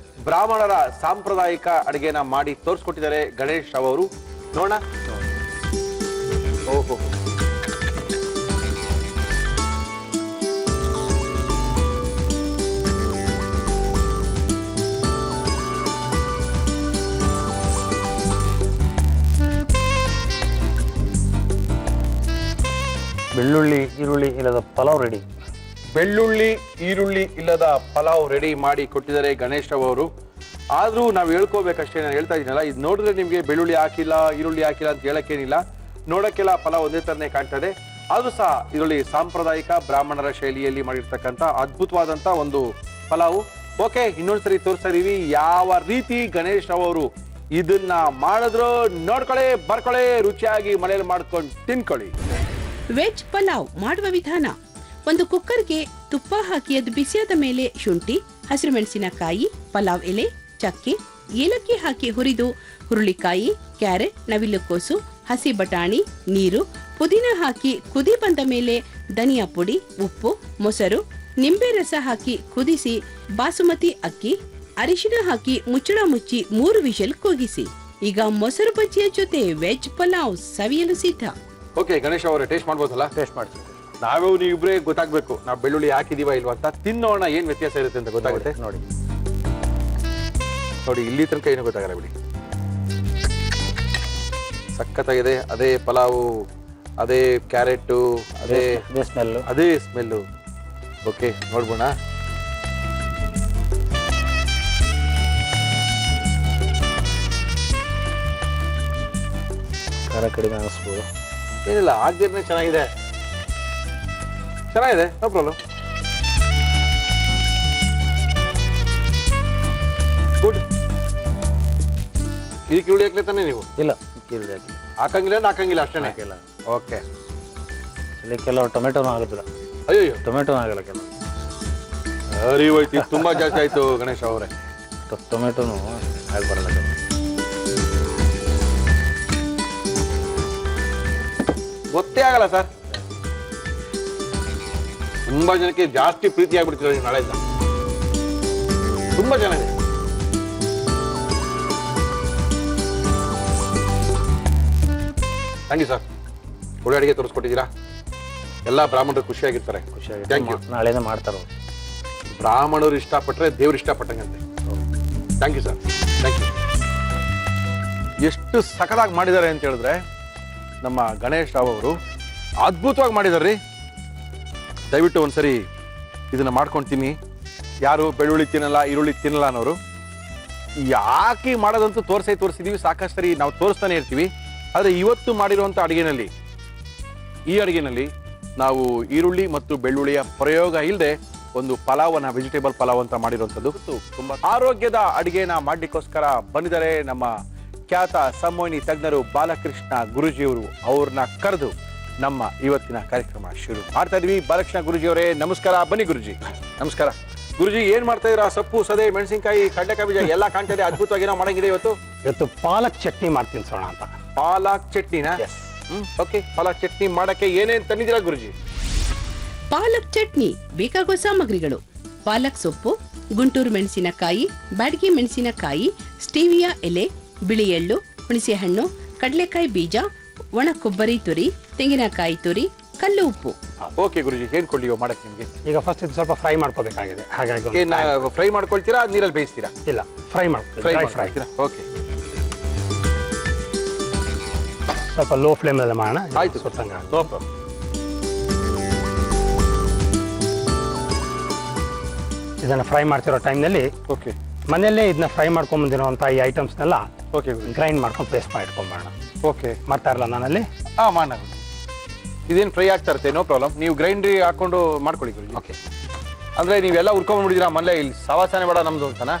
A: ಬ್ರಾಹ್ಮಣರ ಸಾಂಪ್ರದಾಯಿಕ ಅಡುಗೆನ ಮಾಡಿ ತೋರಿಸ್ಕೊಟ್ಟಿದ್ದಾರೆ ಗಣೇಶ್ ಅವರು. ನೋಡೋಣ. ಓಹೋ,
B: ಬೆಳ್ಳುಳ್ಳಿ ಈರುಳ್ಳಿ ಇಲ್ಲದ ಪಲಾವ್ ರೆಡಿ.
A: ಬೆಳ್ಳುಳ್ಳಿ ಈರುಳ್ಳಿ ಇಲ್ಲದ ಪಲಾವ್ ರೆಡಿ ಮಾಡಿ ಕೊಟ್ಟಿದ್ದಾರೆ ಗಣೇಶ್ ಅವರು. ಆದ್ರೂ ನಾವು ಹೇಳ್ಕೋಬೇಕಷ್ಟೇ. ನಾನು ಹೇಳ್ತಾ ಇದ್ದೀನಲ್ಲ, ಇದು ನೋಡಿದ್ರೆ ನಿಮಗೆ ಬೆಳ್ಳುಳ್ಳಿ ಹಾಕಿಲ್ಲ ಈರುಳ್ಳಿ ಹಾಕಿಲ್ಲ ಅಂತ ಹೇಳಕ್ಕೇನಿಲ್ಲ. ನೋಡಕ್ಕೆಲ್ಲ ಪಲಾವ್ ಒಂದೇ ತರನೇ ಕಾಣ್ತದೆ. ಆದ್ರೂ ಸಹ ಇದರಲ್ಲಿ ಸಾಂಪ್ರದಾಯಿಕ ಬ್ರಾಹ್ಮಣರ ಶೈಲಿಯಲ್ಲಿ ಮಾಡಿರ್ತಕ್ಕಂಥ ಅದ್ಭುತವಾದಂತ ಒಂದು ಪಲಾವು. ಓಕೆ, ಇನ್ನೊಂದ್ಸರಿ ತೋರಿಸ್ತಾ ಇದೀವಿ ಯಾವ ರೀತಿ ಗಣೇಶ್ ಅವರು ಇದನ್ನ ಮಾಡಿದ್ರು. ನೋಡ್ಕೊಳ್ಳಿ, ಬರ್ಕೊಳ್ಳಿ, ರುಚಿಯಾಗಿ ಮನೆಯಲ್ಲಿ ಮಾಡ್ಕೊಂಡು ತಿನ್ಕೊಳ್ಳಿ.
C: ವೆಜ್ ಪಲಾವ್ ಮಾಡುವ ವಿಧಾನ: ಒಂದು ಕುಕ್ಕರ್ಗೆ ತುಪ್ಪ ಹಾಕಿ ಅದು ಬಿಸಿಯಾದ ಮೇಲೆ ಶುಂಠಿ, ಹಸಿರು ಮೆಣಸಿನಕಾಯಿ, ಪಲಾವ್ ಎಲೆ, ಚಕ್ಕೆ, ಏಲಕ್ಕಿ ಹಾಕಿ ಹುರಿದು ಹುರುಳಿಕಾಯಿ, ಕ್ಯಾರೆಟ್, ನವಿಲುಕೋಸು, ಹಸಿ ಬಟಾಣಿ, ನೀರು, ಪುದೀನ ಹಾಕಿ ಕುದಿ ಬಂದ ಮೇಲೆ ಧನಿಯಾ ಪುಡಿ, ಉಪ್ಪು, ಮೊಸರು, ನಿಂಬೆ ರಸ ಹಾಕಿ ಕುದಿಸಿ ಬಾಸುಮತಿ ಅಕ್ಕಿ, ಅರಿಶಿನ ಹಾಕಿ ಮುಚ್ಚಳ ಮುಚ್ಚಿ 3 ವಿಷಲ್ ಕೂಗಿಸಿ. ಈಗ ಮೊಸರು ಬಜ್ಜಿಯ ಜೊತೆ ವೆಜ್ ಪಲಾವ್ ಸವಿಯಲು ಸಿದ್ಧ.
A: ಓಕೆ ಗಣೇಶ್ ಅವರೇ, ಟೇಸ್ಟ್ ಮಾಡ್ಬೋದಲ್ಲ?
B: ಟೇಸ್ಟ್ ಮಾಡ್ತೀವಿ.
A: ನಾವೇ ನೀವಿಬ್ರೇ ಗೊತ್ತಾಗ್ಬೇಕು ನಾವು ಬೆಳ್ಳುಳ್ಳಿ ಹಾಕಿದೀವ ಇಲ್ವಾ ಅಂತ. ತಿನ್ನೋಣ ಏನ್ ವ್ಯತ್ಯಾಸ ಇರುತ್ತೆ ಅಂತ ಗೊತ್ತಾಗುತ್ತೆ.
B: ನೋಡಿ
A: ನೋಡಿ ಇಲ್ಲಿ ತನಕ ಏನು ಗೊತ್ತಾಗಲ್ಲ ಬಿಡಿ. ಸಖತ್ತಾಗಿದೆ. ಅದೇ ಪಲಾವು, ಅದೇ ಕ್ಯಾರೆಟ್, ಅದೇ
B: ಸ್ಮೆಲ್,
A: ಅದೇ ಸ್ಮೆಲ್ಲು. ಓಕೆ ನೋಡ್ಬೋಣ.
B: ಖಾರ ಕಡಿಮೆ ಅನಿಸ್ಬೋದು.
A: ಏನಿಲ್ಲ, ಆಗ್ದಿರನೇ ಚೆನ್ನಾಗಿದೆ. ಚೆನ್ನಾಗಿದೆ, ನೋ ಪ್ರಾಬ್ಲಮ್. ಗುಡ್. ಇದಕ್ಕೆ ಈರುಳ್ಳಿ ಹಾಕ್ಲಿ ತಾನೆ ನೀವು?
B: ಇಲ್ಲ, ಈರುಳ್ಳಿ ಹಾಕಿ
A: ಹಾಕಂಗಿಲ್ಲ ಹಾಕಂಗಿಲ್ಲ ಅಷ್ಟೇ.
B: ಹಾಕಿಲ್ಲ.
A: ಓಕೆ.
B: ಇಲ್ಲಿ ಕೆಲವು ಟೊಮೆಟೊನೂ ಆಗೋದಿಲ್ಲ.
A: ಅಯ್ಯೋ,
B: ಟೊಮೆಟೊನೂ ಆಗಲ್ಲ ಕೆಲವು.
A: ಸರಿ ಹೋಯ್ತು, ಇದು ತುಂಬಾ ಜಾಸ್ತಿ ಆಯ್ತು ಗಣೇಶ್ ಅವರೇ.
B: ಟೊಮೆಟೊನೂ ಆಗಿ ಬರಲ್ಲ.
A: ಗೊತ್ತೇ ಆಗಲ್ಲ ಸರ್. ತುಂಬಾ ಜನಕ್ಕೆ ಜಾಸ್ತಿ ಪ್ರೀತಿ ಆಗ್ಬಿಡ್ತೀರ ನೀವು ನಾಳೆಯಿಂದ. ತುಂಬಾ ಚೆನ್ನಾಗಿದೆ. Thank you sir. ಒಳ್ಳೆ ಅಡಿಗೆ ತೋರಿಸ್ಕೊಟ್ಟಿದ್ದೀರಾ. ಎಲ್ಲ ಬ್ರಾಹ್ಮಣರು ಖುಷಿಯಾಗಿರ್ತಾರೆ.
B: ಖುಷಿಯಾಗಿ
A: ಥ್ಯಾಂಕ್ ಯು.
B: ನಾಳೆನೇ ಮಾಡ್ತಾರೋ.
A: ಬ್ರಾಹ್ಮಣರು ಇಷ್ಟಪಟ್ಟರೆ ದೇವ್ರು ಇಷ್ಟಪಟ್ಟಂಗಂತೆ. Thank you sir, thank you. ಎಷ್ಟು ಸಖತ್ತಾಗಿ ಮಾಡಿದ್ದಾರೆ ಅಂತ ಹೇಳಿದ್ರೆ ನಮ್ಮ ಗಣೇಶ್ ರಾವ್ ಅವರು ಅದ್ಭುತವಾಗಿ ಮಾಡಿದಾರ್ರಿ. ದಯವಿಟ್ಟು ಒಂದ್ಸರಿ ಇದನ್ನ ಮಾಡ್ಕೊಂಡು ಯಾರು ಬೆಳ್ಳುಳ್ಳಿ ತಿನ್ನಲ್ಲ, ಈರುಳ್ಳಿ ತಿನ್ನಲ್ಲ ಅನ್ನೋರು ಯಾಕೆ ಮಾಡೋದಂತೂ ತೋರಿಸಿದೀವಿ ಸಾಕಷ್ಟು ಸರಿ, ನಾವು ತೋರಿಸ್ತಾನೆ ಇರ್ತೀವಿ. ಆದರೆ ಇವತ್ತು ಮಾಡಿರುವಂಥ ಅಡುಗೆನಲ್ಲಿ, ಈ ಅಡುಗೆನಲ್ಲಿ ನಾವು ಈರುಳ್ಳಿ ಮತ್ತು ಬೆಳ್ಳುಳ್ಳಿಯ ಪ್ರಯೋಗ ಇಲ್ಲದೆ ಒಂದು ಪಲಾವನ್ನ, ವೆಜಿಟೇಬಲ್ ಪಲಾವ್ ಅಂತ ಮಾಡಿರುವಂಥದ್ದು. ತುಂಬಾ ಆರೋಗ್ಯದ ಅಡುಗೆನ ಮಾಡ್ಲಿಕ್ಕೋಸ್ಕರ ಬಂದಿದ್ದಾರೆ ನಮ್ಮ ಖ್ಯಾತ ಸಂಮೋಹಿನಿ ತಜ್ಞರು ಬಾಲಕೃಷ್ಣ ಗುರುಜಿಯವರು. ಅವ್ರನ್ನ ಕರೆದು ನಮ್ಮ ಇವತ್ತಿನ ಕಾರ್ಯಕ್ರಮ ಶುರು ಮಾಡ್ತಾ ಇದೀವಿ. ಬಾಲಕೃಷ್ಣ ಗುರುಜಿಯವರೇ ನಮಸ್ಕಾರ. ಬನ್ನಿ ಗುರುಜಿ. ನಮಸ್ಕಾರ ಗುರುಜಿ. ಏನ್ ಮಾಡ್ತಾ ಇದ್ದೀರಾ? ಸೊಪ್ಪು, ಸದೆ, ಮೆಣಸಿನಕಾಯಿ, ಕಡಲೆಕಾಯಿ ಬೀಜ ಎಲ್ಲ ಕಾಣ್ತಾ ಇದೆ. ಅದ್ಭುತವಾಗಿ ಏನೋ ಮಾಡಂಗಿದೆ
D: ಇವತ್ತು ಪಾಲಕ್ ಚಟ್ನಿ ಮಾಡ್ತೀನಿ ಸೋಣ ಅಂತ.
A: ಪಾಲಕ್ ಚಟ್ನಿನಾ? ಓಕೆ. ಪಾಲಕ್ ಚಟ್ನಿ ಮಾಡಕ್ಕೆ ಏನೇನ್ ತಂದಿದ್ದೀರಾ ಗುರುಜಿ?
C: ಪಾಲಕ್ ಚಟ್ನಿ ಬೇಕಾಗುವ ಸಾಮಗ್ರಿಗಳು: ಪಾಲಕ್ ಸೊಪ್ಪು, ಗುಂಟೂರು ಮೆಣಸಿನಕಾಯಿ, ಬ್ಯಾಡಗಿ ಮೆಣಸಿನಕಾಯಿ, ಸ್ಟೀವಿಯಾ ಎಲೆ, ಬಿಳಿ ಎಳ್ಳು, ಹುಣಸೆಹಣ್ಣು, ಕಡಲೆಕಾಯಿ ಬೀಜ, ಒಣ ಕೊಬ್ಬರಿ ತುರಿ, ತೆಂಗಿನಕಾಯಿ ತುರಿ, ಕಲ್ಲು ಉಪ್ಪು.
A: ಓಕೆ ಗುರುಜಿ, ಏನ್ ಕೊಡ್ಲಿಯೋ ಮಾಡಕ್ಕೆ ನಿಮ್ಗೆ?
D: ಈಗ ಫಸ್ಟ್ ಇದು ಸ್ವಲ್ಪ ಫ್ರೈ ಮಾಡ್ಕೋಬೇಕಾಗಿದೆ. ಹಾಗಾಗಿ
A: ಫ್ರೈ ಮಾಡ್ಕೊಳ್ತೀರಾ, ನೀರಲ್ಲಿ ಬೇಯಿಸ್ತೀರಾ?
D: ಇಲ್ಲ, ಫ್ರೈ ಮಾಡ್ತೀವಿ.
A: ಫ್ರೈ. ಓಕೆ.
D: ಸ್ವಲ್ಪ ಲೋ ಫ್ಲೇಮಲ್ಲಿ ಮಾಡೋಣ.
A: ಆಯ್ತು,
D: ಸುಟ್ಟಂಗ. ಇದನ್ನ ಫ್ರೈ ಮಾಡ್ತಿರೋ ಟೈಮ್ನಲ್ಲಿ
A: ಓಕೆ
D: ಮನೆಯಲ್ಲೇ ಇದನ್ನ ಫ್ರೈ ಮಾಡ್ಕೊಂಡ್ ಬಂದಿರುವಂತ ಈ ಐಟಮ್ಸ್ನೆಲ್ಲ
A: ಓಕೆ
D: ಗ್ರೈಂಡ್ ಮಾಡ್ಕೊಂಡು ಪೇಸ್ಟ್ ಮಾಡಿ ಇಟ್ಕೊಂಬೋಣ.
A: ಓಕೆ.
D: ಮಾಡ್ತಾ ಇರಲ್ಲ ನಾನಲ್ಲಿ?
A: ಮಾಡೋಣ. ಇದೇನು ಫ್ರೈ ಆಗ್ತಾ ಇರುತ್ತೆ, ನೋ ಪ್ರಾಬ್ಲಮ್. ನೀವು ಗ್ರೈಂಡ್ರಿ ಹಾಕೊಂಡು ಮಾಡ್ಕೊಳ್ಳಿ ಗುರುಜಿ.
D: ಓಕೆ.
A: ಅಂದ್ರೆ ನೀವೆಲ್ಲ ಉರ್ಕೊಂಡ್ಬಿಡಿದಿರಾ ಮನೇಲೆ, ಇಲ್ಲಿ ಸವಾಸನೆ ಬೇಡ ನಮ್ದು ಅಂತನಾ?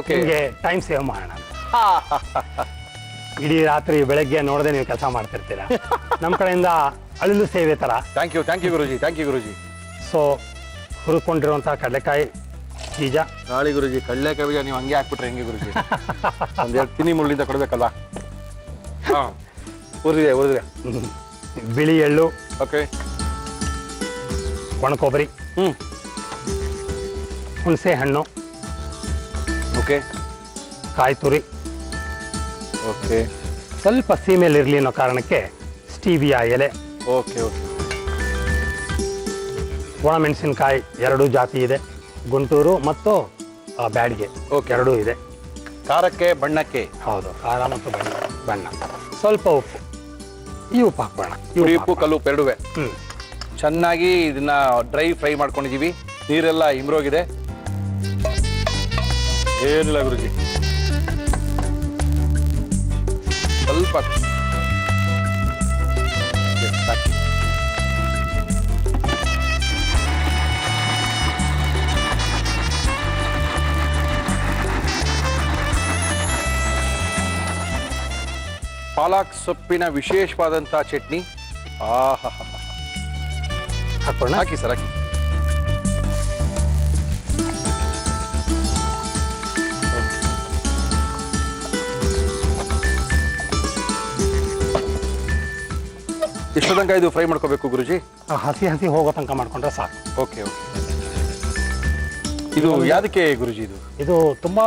A: ಓಕೆ.
D: ನಿಮಗೆ ಟೈಮ್ ಸೇವ್ ಮಾಡೋಣ. ಇಡೀ ರಾತ್ರಿ ಬೆಳಗ್ಗೆ ನೋಡದೆ ನೀವು ಕೆಲಸ ಮಾಡ್ತಿರ್ತೀರಾ. ನಮ್ಮ ಕಡೆಯಿಂದ ಅಳಿಲು ಸೇವೆ ತರ.
A: Thank you Guruji, thank you Guruji.
D: So ಹುರ್ಕೊಂಡಿರುವಂತಹ ಕಡಲೆಕಾಯಿ ಬೀಜ.
A: ನಾಳೆ ಗುರುಜಿ, ಕಡಲೆಕಾಯಿ ಬೀಜ ನೀವು ಹಂಗೆ ಹಾಕ್ಬಿಟ್ರೆ ಹೆಂಗೆ ಗುರುಜಿ? ಒಂದೆರಡು ತಿನ್ನಿ ಮುಳ್ಳಿಂದ ಕೊಡ್ಬೇಕಲ್ವಾ? ಉರಿದ್ರೆ
D: ಬಿಳಿ ಎಳ್ಳು,
A: ಓಕೆ,
D: ಒಣ ಕೊಬ್ಬರಿ, ಹುಣಸೆ ಹಣ್ಣು,
A: ಓಕೆ,
D: ಕಾಯಿ ತುರಿ,
A: ಓಕೆ,
D: ಸ್ವಲ್ಪ ಸೀಮೆಯಲ್ಲಿ ಇರಲಿ ಅನ್ನೋ ಕಾರಣಕ್ಕೆ ಸ್ಟೀವಿಯಾ ಎಲೆ,
A: ಓಕೆ, ಓಕೆ,
D: ಒಣಮೆಣಸಿನಕಾಯಿ 2 ಜಾತಿ ಇದೆ, ಗುಂಟೂರು ಮತ್ತು ಬ್ಯಾಡಿಗೆ ಎರಡೂ ಇದೆ.
A: ಖಾರಕ್ಕೆ ಬಣ್ಣಕ್ಕೆ.
D: ಹೌದು, ಖಾರ ಮತ್ತು ಬಣ್ಣ. ಸ್ವಲ್ಪ ಉಪ್ಪು, ಈ ಉಪ್ಪು ಹಾಕೋಣ.
A: ಉಪ್ಪು ಕಲ್ಲು ಉಪ್ಪು ಎರಡುವೆ. ಚೆನ್ನಾಗಿ ಇದನ್ನ ಡ್ರೈ ಫ್ರೈ ಮಾಡ್ಕೊಂಡಿದೀವಿ. ನೀರೆಲ್ಲ ಇಮ್ರೋಗಿದೆ. ಏನಿಲ್ಲ ಗುರುಜಿ, ಸ್ವಲ್ಪ ಪಾಲಕ್ ಸೊಪ್ಪಿನ ವಿಶೇಷವಾದಂತ ಚಟ್ನಿ.
D: ಹಾಕೋಣ.
A: ಹಾಕಿ ಸರ್, ಹಾಕಿ. ಎಷ್ಟು ತನಕ ಇದು ಫ್ರೈ ಮಾಡ್ಕೋಬೇಕು ಗುರುಜಿ?
D: ಹಸಿ ಹಸಿ ಹೋಗೋ ತನಕ ಮಾಡ್ಕೊಂಡ್ರೆ ಸಾಕು.
A: Okay, okay. ಇದು ಯಾದಕ್ಕೆ ಗುರುಜಿ? ಇದು
D: ಇದು ತುಂಬಾ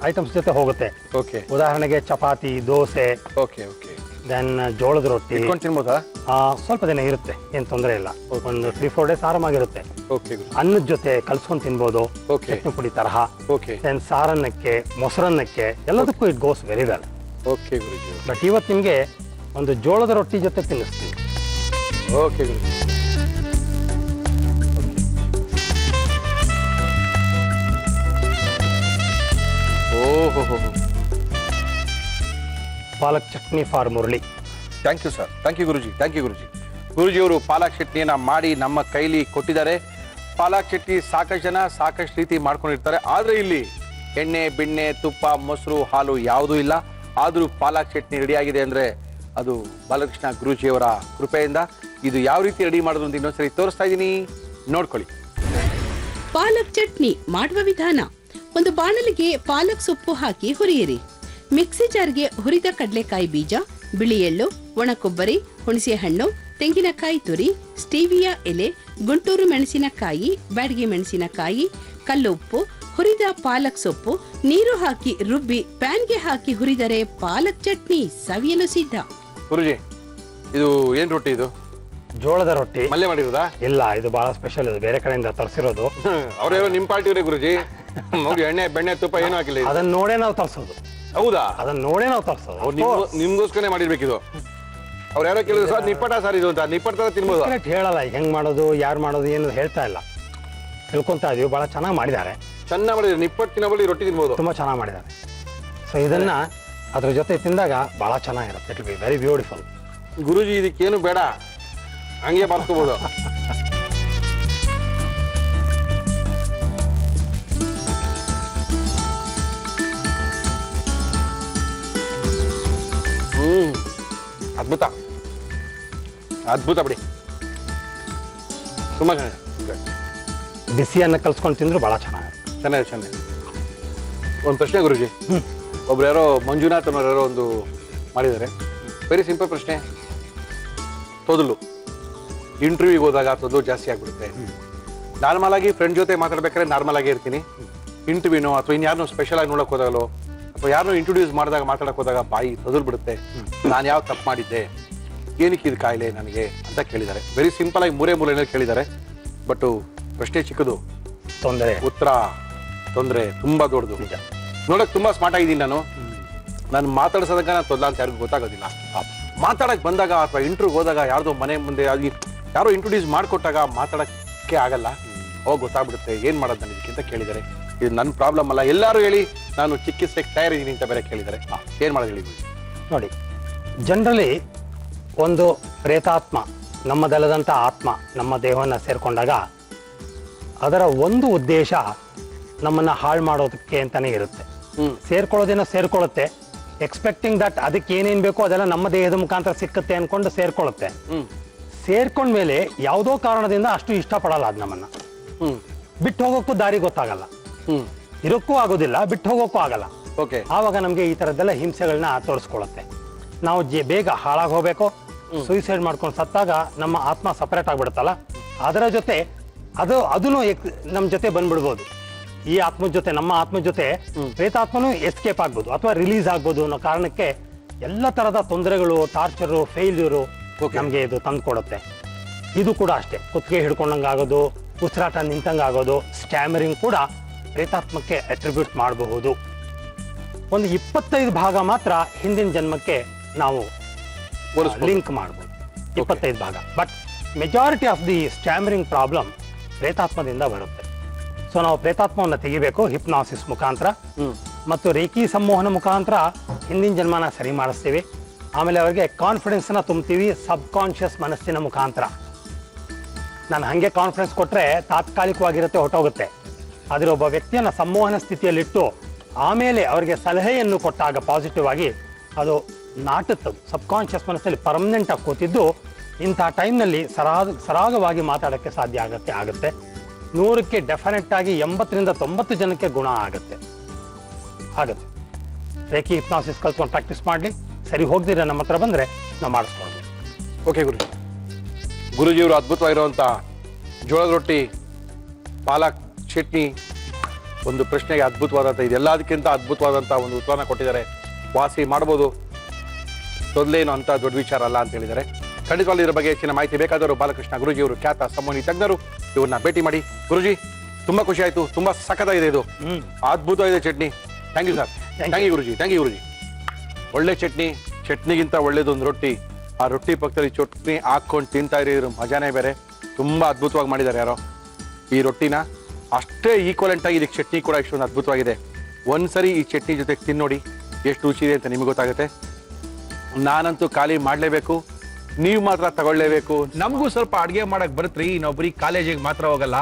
D: ಐಟಮ್ಸ್ ಜೊತೆ ಹೋಗುತ್ತೆ.
A: ಓಕೆ
D: ಉದಾಹರಣೆಗೆ chapati, dosa,
A: okay okay
D: then ಜೋಳದ ರೊಟ್ಟಿ
A: ಇಟ್ಕೊಂಡು ತಿನ್ಬೋದಾ?
D: ಸ್ವಲ್ಪ ದಿನ ಇರುತ್ತೆ, ಏನು ತೊಂದರೆ ಇಲ್ಲ. ಒಂದು 3-4 ಡೇಸ್ ಆರಾಮಾಗಿರುತ್ತೆ.
A: ಓಕೆ ಗುರುಜಿ.
D: ಅನ್ನದ ಜೊತೆ ಕಲ್ಸ್ಕೊಂಡು ತಿನ್ಬೋದು,
A: Okay.
D: ಚಟ್ನಿ ಪುಡಿ ತರಹ.
A: ಓಕೆ
D: ದೆನ್ ಸಾರನ್ನಕ್ಕೆ, ಮೊಸರನ್ನಕ್ಕೆ ಎಲ್ಲದಕ್ಕೂ it goes very well.
A: Okay Guruji.
D: But ಇವತ್ತು ನಿಮಗೆ ಒಂದು ಜೋಳದ ರೊಟ್ಟಿ ಜೊತೆ ತಿನ್ನಿಸ್ತೀನಿ.
A: ಓಕೆ ಗುರುಜಿ. ಓಹೋ,
D: palak chutney for Murali.
A: Thank you sir, thank you Guruji, thank you Guruji. ಗುರುಜಿಯವರು ಪಾಲಕ್ ಚಟ್ನಿಯನ್ನ ಮಾಡಿ ನಮ್ಮ ಕೈಲಿ ಕೊಟ್ಟಿದ್ದಾರೆ. ಪಾಲಕ್ ಚಟ್ನಿ ಸಾಕಷ್ಟು ಜನ ಸಾಕಷ್ಟು ರೀತಿ ಮಾಡ್ಕೊಂಡಿರ್ತಾರೆ, ಆದರೆ ಇಲ್ಲಿ ಎಣ್ಣೆ, ಬೆಣ್ಣೆ, ತುಪ್ಪ, ಮೊಸರು, ಹಾಲು ಯಾವುದೂ ಇಲ್ಲ. ಆದರೂ ಪಾಲಕ್ ಚಟ್ನಿ ರೆಡಿ ಆಗಿದೆ ಅಂದರೆ ಅದು ಬಾಲಕೃಷ್ಣ ಗುರೂಜಿಯವರ ಕೃಪೆಯಿಂದ. ಇದು ಯಾವ ರೀತಿ ರೆಡಿ ಮಾಡೋದು ಅಂತ ಇನ್ನೊಂದ್ಸರಿ ತೋರಿಸ್ತಾ ಇದ್ದೀನಿ, ನೋಡ್ಕೊಳ್ಳಿ.
C: ಪಾಲಕ್ ಚಟ್ನಿ ಮಾಡುವ ವಿಧಾನ: ಒಂದು ಬಾಣಲಿಗೆ ಪಾಲಕ್ ಸೊಪ್ಪು ಹಾಕಿ ಹುರಿಯಿರಿ. ಮಿಕ್ಸಿ ಜಾರ್ಗೆ ಹುರಿದ ಕಡಲೆಕಾಯಿ ಬೀಜ, ಬಿಳಿ ಎಳ್ಳು, ಒಣ ಕೊಬ್ಬರಿ, ಹುಣಸೆ ಹಣ್ಣು, ತೆಂಗಿನಕಾಯಿ ತುರಿ, ಸ್ಟೀವಿಯಾ ಎಲೆ, ಗುಂಟೂರು ಮೆಣಸಿನಕಾಯಿ, ಬ್ಯಾಡಗಿ ಮೆಣಸಿನಕಾಯಿ, ಕಲ್ಲುಪ್ಪು, ಹುರಿದ ಪಾಲಕ್ ಸೊಪ್ಪು, ನೀರು ಹಾಕಿ ರುಬ್ಬಿ ಪ್ಯಾನ್ಗೆ ಹಾಕಿ ಹುರಿದರೆ ಪಾಲಕ್ ಚಟ್ನಿ ಸವಿಯಲು ಸಿದ್ಧ.
A: ಗುರುಜಿ, ಇದು ಏನ್ ರೊಟ್ಟಿ? ಇದು
D: ಜೋಳದ ರೊಟ್ಟಿ.
A: ಮಲ್ಲೆ ಮಾಡಿರೋದಾ?
D: ಇಲ್ಲ, ಇದು ಬಹಳ ಸ್ಪೆಷಲ್. ಇದು ಬೇರೆ ಕಡೆಯಿಂದ ತರಿಸಿರೋದು.
A: ಅವ್ರೇನೋ ನಿಮ್ ಪಾರ್ಟಿಯವರೇ ಗುರುಜಿ. ನೋಡಿ, ಎಣ್ಣೆ, ಬೆಣ್ಣೆ, ತುಪ್ಪ ಏನೂ ಹಾಕಿಲ್ಲ.
D: ಅದನ್ನ ನೋಡೇ ನಾವು ತರಿಸೋದು.
A: ಹೌದಾ?
D: ಅದನ್ನ ನೋಡೇ ನಾವು ತರಿಸೋದು.
A: ಅವ್ರು ನಿಮ್ಗೋಸ್ಕರನೇ ಮಾಡಿರ್ಬೇಕಿದು. ಅವ್ರು ಯಾರೋ ಕೇಳಿದ್ರು, ಸರ್ ನಿಪ್ಪಟ ಸರ್ ಇದು ಅಂತ. ನಿಪ್ಪಟ ತರ ತಿನ್ಬೋದು.
D: ಕರೆಕ್ಟ್ ಹೇಳಲ್ಲ, ಹೆಂಗ್ ಮಾಡೋದು, ಯಾರು ಮಾಡೋದು, ಏನು ಹೇಳ್ತಾ ಇಲ್ಲ. ತಿಳ್ಕೊಂತಾ ಇದೀವಿ. ಬಹಳ ಚೆನ್ನಾಗಿ ಮಾಡಿದ್ದಾರೆ.
A: ಚೆನ್ನಾಗಿ ಮಾಡಿದ್ರೆ ನಿಪ್ಪಟ್ಟು ತಿನ್ನಬಲ್ಲಿ ರೊಟ್ಟಿ ತಿನ್ಬೋದು.
D: ತುಂಬಾ ಚೆನ್ನಾಗಿ ಮಾಡಿದ್ದಾರೆ. ಸೊ ಇದನ್ನ ಅದ್ರ ಜೊತೆ ತಿಂದಾಗ ಬಹಳ ಚೆನ್ನಾಗಿರುತ್ತೆ. It will be very beautiful.
A: Guruji, ಇದಕ್ಕೇನು ಬೇಡ, ಹಂಗೆ ಬಾರ್ಸ್ಕೋಬಹುದು. ಅದ್ಭುತ, ಅದ್ಭುತ ಬಿಡಿ, ತುಂಬಾ ಚೆನ್ನಾಗಿದೆ.
D: ಬಿಸಿಯನ್ನ ಕಲ್ಸ್ಕೊಂಡು ತಿಂದ್ರು ಬಹಳ ಚೆನ್ನಾಗಿರುತ್ತೆ.
A: ಚೆನ್ನಾಗಿದೆ. ಒಂದು ಪ್ರಶ್ನೆ ಗುರುಜಿ. ಒಬ್ರು ಯಾರೋ ಮಂಜುನಾಥ್ ಅನ್ನೋರು ಯಾರೋ ಒಂದು ಮಾಡಿದ್ದಾರೆ. ವೆರಿ ಸಿಂಪಲ್ ಪ್ರಶ್ನೆ. ತೊದಲು ಇಂಟರ್ವ್ಯೂಗೆ ಹೋದಾಗ ತೊದಲು ಜಾಸ್ತಿ ಆಗ್ಬಿಡುತ್ತೆ. ನಾರ್ಮಲ್ ಆಗಿ ಫ್ರೆಂಡ್ ಜೊತೆ ಮಾತಾಡ್ಬೇಕಾದ್ರೆ ನಾರ್ಮಲ್ ಆಗೇ ಇರ್ತೀನಿ. ಇಂಟರ್ವ್ಯೂನೋ ಅಥವಾ ಇನ್ಯಾರನ್ನೋ ಸ್ಪೆಷಲ್ ಆಗಿ ನೋಡಕ್ ಹೋದಾಗಲೋ ಅಥವಾ ಯಾರನ್ನೋ ಇಂಟ್ರೊಡ್ಯೂಸ್ ಮಾಡಿದಾಗ ಮಾತಾಡಕ್ ಹೋದಾಗ ಬಾಯಿ ತೊದಲು ಬಿಡುತ್ತೆ. ನಾನು ಯಾವ ತಪ್ಪು ಮಾಡಿದ್ದೆ, ಏನಕ್ಕೆ ಇದು ಕಾಯಿಲೆ ನನಗೆ ಅಂತ ಕೇಳಿದ್ದಾರೆ. ವೆರಿ ಸಿಂಪಲ್ ಆಗಿ ಮೂರೇ ಕೇಳಿದ್ದಾರೆ. ಬಟ್ ಪ್ರಶ್ನೆ ಚಿಕ್ಕದು, ಉತ್ತರ ತೊಂದರೆ ತುಂಬಾ ದೊಡ್ಡದು. ನಿಜ, ನೋಡಕ್ ತುಂಬಾ ಸ್ಮಾರ್ಟ್ ಆಗಿದ್ದೀನಿ ನಾನು ಮಾತಾಡ್ಸೋದಾಗ ನಾನು ತೊದಲ ಅಂತ ಯಾರಿಗೂ ಗೊತ್ತಾಗೋದಿಲ್ಲ. ಮಾತಾಡಕ್ ಬಂದಾಗ ಅಥವಾ ಇಂಟರ್ವ್ಯೂಗೆ ಹೋದಾಗ ಯಾರ್ದೋ ಮನೆ ಮುಂದೆ ಯಾರೋ ಇಂಟ್ರೊಡ್ಯೂಸ್ ಮಾಡಿಕೊಟ್ಟಾಗ ಮಾತಾಡಕ್ಕೆ ಆಗಲ್ಲ. ಅವಾಗ ಗೊತ್ತಾಗ್ಬಿಡುತ್ತೆ ಏನ್ ಮಾಡೋದು ನಾನು ಇದಕ್ಕಿಂತ ಕೇಳಿದ್ದಾರೆ. ಇದು ನನ್ನ ಪ್ರಾಬ್ಲಮ್ ಅಲ್ಲ, ಎಲ್ಲರೂ ಹೇಳಿ ನಾನು ಚಿಕಿತ್ಸೆಗೆ ತಯಾರಿದ್ದೀನಿ ಅಂತ ಬೇರೆ ಕೇಳಿದ್ದಾರೆ. ಏನ್ ಮಾಡೋದು ಹೇಳಿ
D: ನೋಡಿ. ಜನರಲಿ ಒಂದು ಪ್ರೇತಾತ್ಮ, ನಮ್ಮದಲ್ಲದಂಥ ಆತ್ಮ ನಮ್ಮ ದೇಹವನ್ನು ಸೇರ್ಕೊಂಡಾಗ ಅದರ ಒಂದು ಉದ್ದೇಶ ನಮ್ಮನ್ನ ಹಾಳು ಮಾಡೋದಕ್ಕೆ ಅಂತಾನೆ ಇರುತ್ತೆ. ಸೇರ್ಕೊಳ್ಳೋದೇನೋ ಸೇರ್ಕೊಳ್ಳುತ್ತೆ, ಎಕ್ಸ್ಪೆಕ್ಟಿಂಗ್ ದಟ್ ಅದಕ್ಕೆ ಏನೇನ್ ಬೇಕೋ ಅದೆಲ್ಲ ನಮ್ಮ ದೇಹದ ಮುಖಾಂತರ ಸಿಕ್ಕುತ್ತೆ ಅನ್ಕೊಂಡು ಸೇರ್ಕೊಳ್ಳುತ್ತೆ. ಸೇರ್ಕೊಂಡ್ಮೇಲೆ ಯಾವುದೋ ಕಾರಣದಿಂದ ಅಷ್ಟು ಇಷ್ಟಪಡಲ್ಲ ಅದು ನಮ್ಮನ್ನ. ಬಿಟ್ಟು ಹೋಗೋಕ್ಕೂ ದಾರಿ ಗೊತ್ತಾಗಲ್ಲ, ಇರೋಕ್ಕೂ ಆಗೋದಿಲ್ಲ, ಬಿಟ್ಟು ಹೋಗೋಕ್ಕೂ ಆಗಲ್ಲ. ಆವಾಗ ನಮ್ಗೆ ಈ ತರದ್ದೆಲ್ಲ ಹಿಂಸೆಗಳನ್ನ ತೋರಿಸ್ಕೊಳ್ಳುತ್ತೆ. ನಾವು ಬೇಗ ಹಾಳಾಗಿ ಹೋಗ್ಬೇಕು, ಸೂಯಿಸೈಡ್ ಮಾಡ್ಕೊಂಡು ಸತ್ತಾಗ ನಮ್ಮ ಆತ್ಮ ಸಪರೇಟ್ ಆಗ್ಬಿಡುತ್ತಲ್ಲ, ಅದರ ಜೊತೆ ಅದನ್ನು ನಮ್ಮ ಜೊತೆ ಬಂದ್ಬಿಡ್ಬೋದು. ಈ ಆತ್ಮದ ಜೊತೆ, ನಮ್ಮ ಆತ್ಮದ ಜೊತೆ ಪ್ರೇತಾತ್ಮನೂ ಎಸ್ಕೇಪ್ ಆಗ್ಬೋದು ಅಥವಾ ರಿಲೀಸ್ ಆಗ್ಬೋದು ಅನ್ನೋ ಕಾರಣಕ್ಕೆ ಎಲ್ಲ ತರದ ತೊಂದರೆಗಳು, ಟಾರ್ಚರು, ಫೇಲ್ಯೂರು ನಮ್ಗೆ ಇದು ತಂದು ಕೊಡುತ್ತೆ. ಇದು ಕೂಡ ಅಷ್ಟೇ, ಕುತ್ತಿಗೆ ಹಿಡ್ಕೊಂಡಂಗೆ ಆಗೋದು, ಉಸಿರಾಟ ನಿಂತಂಗೆ ಆಗೋದು, ಸ್ಟ್ಯಾಮರಿಂಗ್ ಕೂಡ ಪ್ರೇತಾತ್ಮಕ್ಕೆ ಅಟ್ರಿಬ್ಯೂಟ್ ಮಾಡಬಹುದು. ಒಂದು 25 ಭಾಗ ಮಾತ್ರ ಹಿಂದಿನ ಜನ್ಮಕ್ಕೆ ನಾವು ಲಿಂಕ್ ಮಾಡ್ಬೋದು, 25 ಭಾಗ. But majority of the stammering problem ಪ್ರೇತಾತ್ಮದಿಂದ ಬರುತ್ತೆ. ಸೊ ನಾವು ಪ್ರೇತಾತ್ಮವನ್ನು ತೆಗಿಬೇಕು ಹಿಪ್ನಾಸಿಸ್ ಮುಖಾಂತರ ಮತ್ತು ರೇಖಿ ಸಂಮೋಹನ ಮುಖಾಂತರ ಹಿಂದಿನ ಜನ್ಮನ ಸರಿ ಮಾಡಿಸ್ತೀವಿ. ಆಮೇಲೆ ಅವರಿಗೆ ಕಾನ್ಫಿಡೆನ್ಸ್ನ ತುಂಬ್ತೀವಿ ಸಬ್ ಕಾನ್ಷಿಯಸ್ ಮನಸ್ಸಿನ ಮುಖಾಂತರ. ನಾನು ಹಾಗೆ ಕಾನ್ಫಿಡೆನ್ಸ್ ಕೊಟ್ಟರೆ ತಾತ್ಕಾಲಿಕವಾಗಿರುತ್ತೆ, ಹೊಟ್ಟೋಗುತ್ತೆ. ಆದರೆ ಒಬ್ಬ ವ್ಯಕ್ತಿಯನ್ನು ಸಂಮೋಹನ ಸ್ಥಿತಿಯಲ್ಲಿಟ್ಟು ಆಮೇಲೆ ಅವರಿಗೆ ಸಲಹೆಯನ್ನು ಕೊಟ್ಟಾಗ ಪಾಸಿಟಿವ್ ಆಗಿ ಅದು ನಾಟುತ್ತದೆ. ಸಬ್ ಕಾನ್ಷಿಯಸ್ ಮನಸ್ಸಲ್ಲಿ ಪರ್ಮನೆಂಟ್ ಆಗಿ ಕೂತಿದ್ದು ಇಂಥ ಟೈಮ್ನಲ್ಲಿ ಸರಾಗವಾಗಿ ಮಾತಾಡೋಕ್ಕೆ ಸಾಧ್ಯ ಆಗುತ್ತೆ. 100ಕ್ಕೆ ಡೆಫಿನೆಟ್ ಆಗಿ 80ರಿಂದ 90 ಜನಕ್ಕೆ ಗುಣ ಆಗುತ್ತೆ. ರೇಖಿ ಹಿಪ್ನಾಸಿಸ್ ಕಲ್ತ್ಕೊಂಡು ಪ್ರಾಕ್ಟೀಸ್ ಮಾಡಲಿ. ಸರಿ ಹೋಗ್ದಿರ ನಮ್ಮ ಹತ್ರ ಬಂದರೆ ನಾವು ಮಾಡಿಸ್ಕೊಳ್ಬೋದು.
A: ಓಕೆ ಗುರುಜಿಯವರು ಅದ್ಭುತವಾಗಿರುವಂಥ ಜೋಳದ ರೊಟ್ಟಿ, ಪಾಲಕ್ ಚಟ್ನಿ ಒಂದು ಪ್ರಶ್ನೆಗೆ ಅದ್ಭುತವಾದಂಥ ಇದೆಲ್ಲದಕ್ಕಿಂತ ಅದ್ಭುತವಾದಂಥ ಒಂದು ಉತ್ತರನ ಕೊಟ್ಟಿದ್ದಾರೆ. ವಾಸಿ ಮಾಡ್ಬೋದು, ತೊದಲೇನು ಅಂತ ದೊಡ್ಡ ವಿಚಾರ ಅಲ್ಲ ಅಂತ ಹೇಳಿದ್ದಾರೆ. ಖಂಡಿತವಾಗ್ಲೂ ಇದ್ರ ಬಗ್ಗೆ ಹೆಚ್ಚಿನ ಮಾಹಿತಿ ಬೇಕಾದವರು ಬಾಲಕೃಷ್ಣ ಗುರುಜಿಯವರು ಖ್ಯಾತ ಸಂವಹನಿ ತಜ್ಞರು, ಇವ್ರನ್ನ ಭೇಟಿ ಮಾಡಿ. ಗುರುಜಿ ತುಂಬಾ ಖುಷಿ ಆಯ್ತು, ತುಂಬಾ ಸಖತ್ತಾಗಿದೆ, ಇದು ಅದ್ಭುತವಾಗಿದೆ chutney. Thank you sir. Thank you Guruji, thank you Guruji. ಒಳ್ಳೆ ಚಟ್ನಿ, ಚಟ್ನಿಗಿಂತ ಒಳ್ಳೇದೊಂದು ರೊಟ್ಟಿ. ಆ ರೊಟ್ಟಿ ಪಕ್ಕದಲ್ಲಿ ಚಟ್ನಿ ಹಾಕೊಂಡು ತಿಂತಾ ಇರೋ ಮಜಾನೇ ಬೇರೆ. ತುಂಬಾ ಅದ್ಭುತವಾಗಿ ಮಾಡಿದ್ದಾರೆ ಯಾರೋ ಈ ರೊಟ್ಟಿನ. ಅಷ್ಟೇ ಈಕ್ವಲೆಂಟ್ ಆಗಿ ಇದಕ್ಕೆ ಚಟ್ನಿ ಕೂಡ ಇಷ್ಟೊಂದು ಅದ್ಭುತವಾಗಿದೆ. ಒಂದ್ಸರಿ ಈ ಚಟ್ನಿ ಜೊತೆಗೆ ತಿನ್ನೋಡಿ ಎಷ್ಟು ರುಚಿ ಇದೆ ಅಂತ ನಿಮಗೆ ಗೊತ್ತಾಗುತ್ತೆ. ನಾನಂತೂ ಖಾಲಿ ಮಾಡಲೇಬೇಕು, ನೀವು ಮಾತ್ರ ತಗೊಳ್ಳೇಬೇಕು. ನಮಗೂ ಸ್ವಲ್ಪ ಅಡುಗೆ ಮಾಡಕ್ ಬರುತ್ತ್ರಿ, ನಾವು ಬರೀ ಕಾಲೇಜಿಗೆ ಮಾತ್ರ ಹೋಗಲ್ಲ,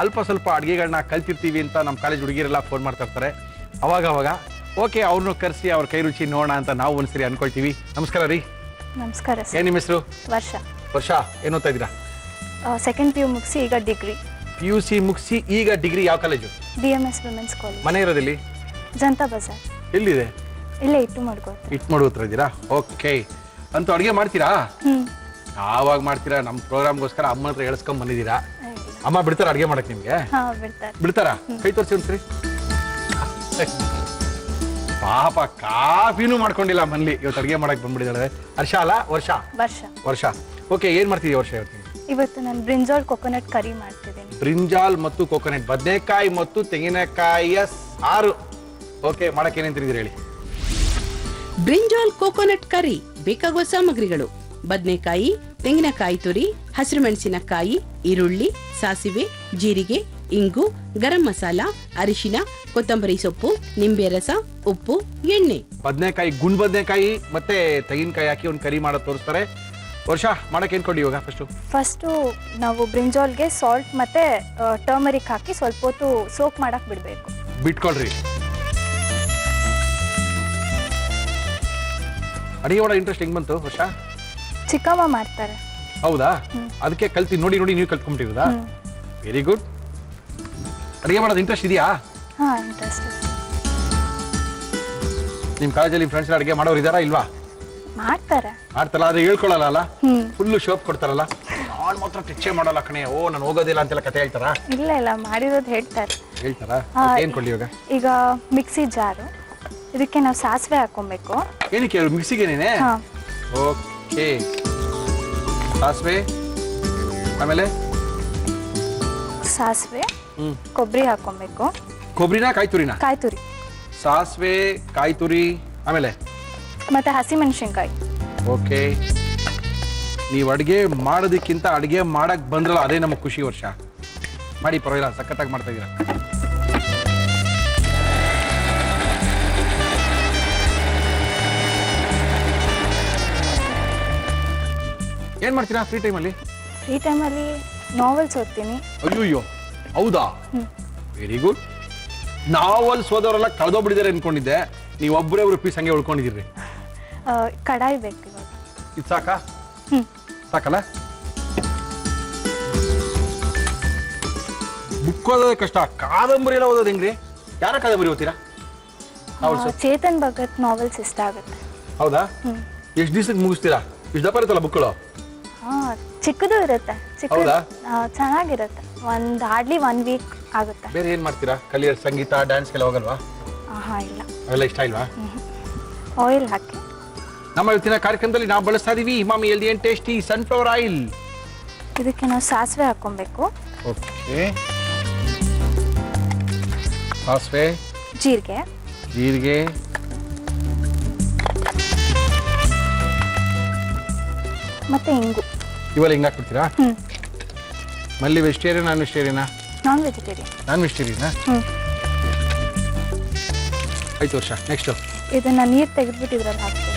A: ಅಲ್ಪ ಸ್ವಲ್ಪ ಅಡುಗೆಗಳನ್ನ ಕಲ್ತಿರ್ತೀವಿ ಅಂತ ನಮ್ಮ ಕಾಲೇಜ್ ಹುಡುಗಿರೆಲ್ಲ ಫೋನ್ ಮಾಡ್ತಾ ಇರ್ತಾರೆ. ಅವಾಗ ಓಕೆ ಅವ್ರನ್ನೂ ಕರೆಸಿ ಅವ್ರ ಕೈ ರುಚಿ ನೋಡೋಣ ಅಂತ ನಾವು ಒಂದ್ಸರಿ ಅನ್ಕೊಳ್ತೀವಿ. ನಮಸ್ಕಾರ ರೀ.
E: ನಮಸ್ಕಾರ.
A: ಏನ್ ನಿಮ್ಮ ಹೆಸರು?
E: ವರ್ಷ.
A: ಏನು ಓದ್ತಾ ಇದ್ದೀರಾ?
E: ಸೆಕೆಂಡ್ PU ಮುಗಿಸಿ ಈಗ ಡಿಗ್ರಿ.
A: PUC ಮುಗಿಸಿ ಈಗ ಡಿಗ್ರಿ. ಯಾವ ಕಾಲೇಜು?
E: BMS women's college.
A: ಮನೆ ಇರೋದಿಲ್ಲಿ?
E: ಜನತಾ ಬಜಾರ್.
A: ಎಲ್ಲಿದೆ?
E: ಇಲ್ಲೇ ಇಟ್ಟು ಮಾಡ್ಕೊಳ್ತೀವಿ.
A: ಇಟ್ಟು ಮಾಡೋತ್ರ ಇದ್ದೀರಾ? ಓಕೆ. ಅಂತೂ ಅಡುಗೆ ಮಾಡ್ತೀರಾ? ಯಾವಾಗ ಮಾಡ್ತೀರಾ? ನಮ್ಮ ಪ್ರೋಗ್ರಾಮ್ಗೋಸ್ಕರ ಅಮ್ಮ ಹತ್ರ ಹೇಳ್ಸ್ಕೊಂಡ್ ಬಂದಿದ್ದೀರಾ. ಅಮ್ಮ ಬಿಡ್ತಾರ ಅಡುಗೆ ಮಾಡಕ್ ನಿಮ್ಗೆ? ಬಿಡ್ತಾರಾ? ಕೈ ತೋರಿಸಿ ಒಂದ್ಸರಿ. ಪಾಪ ಕಾಫಿನೂ ಮಾಡ್ಕೊಂಡಿಲ್ಲ ಮನೇಲಿ, ಇವತ್ತು ಅಡುಗೆ ಮಾಡಕ್ ಬಂದ್ಬಿಟ್ಟಿದ್ದಾಳೆ. ಹರ್ಷ ಅಲ್ಲ? ವರ್ಷ. ಓಕೆ, ಏನ್ ಮಾಡ್ತಿದ್ದೀವಿ ವರ್ಷ ಇವತ್ತು?
E: ಇವತ್ತು ನಾನು ಬ್ರಿಂಜಾಲ್ ಕೊಕೊನಟ್ ಕರಿ ಮಾಡ್ತಿದ್ದೀನಿ.
A: ಬ್ರಿಂಜಾಲ್ ಮತ್ತು ಕೊಕೊನಟ್, ಬದನೆಕಾಯಿ ಮತ್ತು ತೆಂಗಿನಕಾಯಿಯ ಸಾರು. ಓಕೆ, ಮಾಡಕ್ಕೆ ಏನೇನು ತಿಳಿದಿರಿ ಹೇಳಿ.
C: ಬ್ರಿಂಜಾಲ್ ಕೋಕೋನಟ್ ಕರಿ ಬೇಕಾಗುವ ಸಾಮಗ್ರಿಗಳು: ಬದನೆಕಾಯಿ, ತೆಂಗಿನಕಾಯಿ ತುರಿ, ಹಸಿರು ಮೆಣಸಿನಕಾಯಿ, ಈರುಳ್ಳಿ, ಸಾಸಿವೆ, ಜೀರಿಗೆ, ಇಂಗು, ಗರಂ ಮಸಾಲ, ಅರಿಶಿನ, ಕೊತ್ತಂಬರಿ ಸೊಪ್ಪು, ನಿಂಬೆ ರಸ, ಉಪ್ಪು, ಎಣ್ಣೆ.
A: ಬದನೆಕಾಯಿ, ಗುಂಡ್ ಬದನೆಕಾಯಿ ಮತ್ತೆ ತೆಂಗಿನಕಾಯಿ ಹಾಕಿ ಒಂದು ಕರಿ ಮಾಡೋದು ತೋರಿಸ್ತಾರೆ. ವರ್ಷ ಮಾಡಕ್ಕೆ ಏನ್ ಕೊಡಿ ಇವಾಗ?
E: ಫಸ್ಟು ನಾವು ಬ್ರಿಂಜಾಲ್ಗೆ ಸಾಲ್ಟ್ ಮತ್ತೆ ಟರ್ಮರಿಕ್ ಹಾಕಿ ಸ್ವಲ್ಪ ಹೊತ್ತು ಸೋಕ್ ಮಾಡಕ್ ಬಿಡ್ಬೇಕು.
A: ಬಿಟ್ಕೊಳ್ರಿ. ಅಡಿಗೆ ಮಾಡೋ ಇಂಟ್ರೆಸ್ಟ್ ಹೆಂಗ್ ಬಂತು ವರ್ಷ?
E: ಚಿಕ್ಕಮ್ಮ ಮಾಡ್ತಾರೆ.
A: ಹೌದಾ? ಅದಕ್ಕೆ ಕಲ್ತಿ ನೋಡಿ ನೀವು ಕಲ್ತ್ಕೊಂಡ್ಬಿಟ್ಟಿರೋದಾ? Very good. ಅಡಿಗೆ ಮಾಡೋದು ಇಂಟ್ರೆಸ್ಟ್ ಇದೆಯಾ?
E: ಇಂಟ್ರೆಸ್ಟ್.
A: ನಿಮ್ ಕಾಲೇಜಲ್ಲಿ ಫ್ರೆಂಡ್ಸ್ ಅಡಿಗೆ ಮಾಡೋರು ಇದಾರಾ ಇಲ್ವಾ? ಮಾಡ್ತಾರಲ್ಲ, ಆದ್ರೆ ಹೇಳ್ಕೊಳಲ್ಲ ಅಲ್ಲ, ಫುಲ್ಲು ಶೋಪ್ ಕೊಡ್ತಾರಲ್ಲ. ನಾನು ಮಾತ್ರ ಟೆಚ್ಚೇ ಮಾಡಲ್ಲ ಕಣೆ, ನಾನು ಹೋಗೋದಿಲ್ಲ ಅಂತೆಲ್ಲ ಕತೆ ಹೇಳ್ತಾರಾ?
E: ಇಲ್ಲ ಮಾಡಿರೋದು ಹೇಳ್ತಾರಾ?
A: ಏನ್ ಕೊಡ್ಲಿ ಇವಾಗ?
E: ಈಗ ಮಿಕ್ಸಿ ಜಾರು, ಇದಕ್ಕೆ ನಾವು ಸಾಸಿವೆ ಹಾಕೊಬೇಕು.
A: ಏನಕ್ಕೆ ಮಿಕ್ಸಿಗೆ? ಓಕೆ, ಸಾಸಿವೆ, ಆಮೇಲೆ
E: ಸಾಸಿವೆ, ಕೊಬ್ಬರಿ ಹಾಕೊಬೇಕು.
A: ಕೊಬ್ಬರಿನ ಕಾಯಿ ತುರಿನ?
E: ಕಾಯಿ ತುರಿ.
A: ಸಾಸಿವೆ, ಕಾಯಿ ತುರಿ, ಆಮೇಲೆ
E: ಮತ್ತೆ ಹಸಿ ಮೆಣಸಿನಕಾಯಿ.
A: ಓಕೆ. ನೀವು ಅಡುಗೆ ಮಾಡೋದಕ್ಕಿಂತ ಅಡುಗೆ ಮಾಡಕ್ ಬಂದ್ರಲ್ಲ ಅದೇ ನಮಗೆ ಖುಷಿ. ವರ್ಷ ಮಾಡಿ, ಪರವಾಗಿಲ್ಲ, ಸಖತ್ತಾಗಿ ಮಾಡ್ತಾ ಇದ್ದೀರಾ. ಏನ್ ಮಾಡ್ತೀರಾ ಫ್ರೀ ಟೈಮಲ್ಲಿ?
E: ಫ್ರೀ ಟೈಮಲ್ಲಿ ನಾವೆಲ್ಸ್ ಓದ್ತೀನಿ.
A: ಅಯ್ಯೋ, ಹೌದಾ? Very good. ನಾವೆಲ್ಸ್ ಓದೋರೆಲ್ಲ ಕಳೆದೋಗ್ಬಿಟ್ಟಿದ್ದಾರೆ ಅನ್ಕೊಂಡಿದ್ದೆ, ನೀವು ಒಬ್ಬರೇ ಪೀಸ್ ಹಂಗೆ ಉಳ್ಕೊಂಡಿದ್ದೀರಿ.
E: ಕಡಾಯಿ ಬೇಕು ಇವಾಗ.
A: ಇದು ಸಾಕಾ? ಸಾಕಲ್ಲ? ಬುಕ್ ಓದೋದೇ ಕಷ್ಟ, ಕಾದಂಬರಿ ಎಲ್ಲ ಓದೋದು ಹೆಂಗ್ರಿ? ಯಾರ ಕಾದಂಬರಿ ಓದ್ತೀರಾ?
E: ಚೇತನ್ ಭಗತ್ ನಾವೆಲ್ಸ್ ಇಷ್ಟ ಆಗುತ್ತೆ.
A: ಹೌದಾ? ಎಷ್ಟು ದಿವಸಕ್ಕೆ ಮುಗಿಸ್ತೀರಾ? ಇಷ್ಟು ದಪ್ಪ ಇರುತ್ತಲ್ಲ ಬುಕ್ಗಳು?
E: ಚಿಕ್ಕದು ಇರುತ್ತೆ.
A: ಹೌದಾ?
E: ಚೆನ್ನಾಗಿರುತ್ತೆ. ಹಾರ್ಡ್ಲಿ 1 ವೀಕ್ ಆಗುತ್ತೆ.
A: ಬೇರೆ ಏನ್ ಮಾಡ್ತೀರಾ? ಕಲಿಯೋ ಸಂಗೀತ, ಡ್ಯಾನ್ಸ್ಗೆಲ್ಲ ಹೋಗಲ್ವಾ?
E: ಇಲ್ಲ.
A: ಅವೆಲ್ಲ ಇಷ್ಟ ಇಲ್ವಾ?
E: ಆಯಿಲ್ ಹಾಕಿ.
A: ನಮ್ಮ ಇವತ್ತಿನ ಕಾರ್ಯಕ್ರಮದಲ್ಲಿ ನಾವು ಬಳಸ್ತಾ ಇದೀವಿ Himami healthy and tasty sunflower oil.
E: ಇದಕ್ಕೆ ನಾವು ಸಾಸಿವೆ ಹಾಕೊಬೇಕು.
A: ಓಕೆ. ಸಾಸಿವೆ, ಜೀರಿಗೆ,
E: ಮತ್ತೆ ಇಂಗು.
A: ಇವೆಲ್ಲ ಹಿಂಗೆ ಹಾಕ್ಬಿಡ್ತೀರಾ? ಮಲ್ಲಿ ವೆಜಿಟೇರಿಯನ್, ನಾನ್ ವೆಜಿಟೇರಿಯನಾ?
E: Non vegetarian.
A: ನಾನ್ ವೆಜಿಟೇರಿಯನಾ? ಆಯ್ತು ವರ್ಷ. ನೆಕ್ಸ್ಟ್
E: ಇದನ್ನ ನೀರು ತೆಗೆದ್ಬಿಟ್ಟು ಇದ್ರಲ್ಲಿ ಹಾಕ್ಬೇಕು.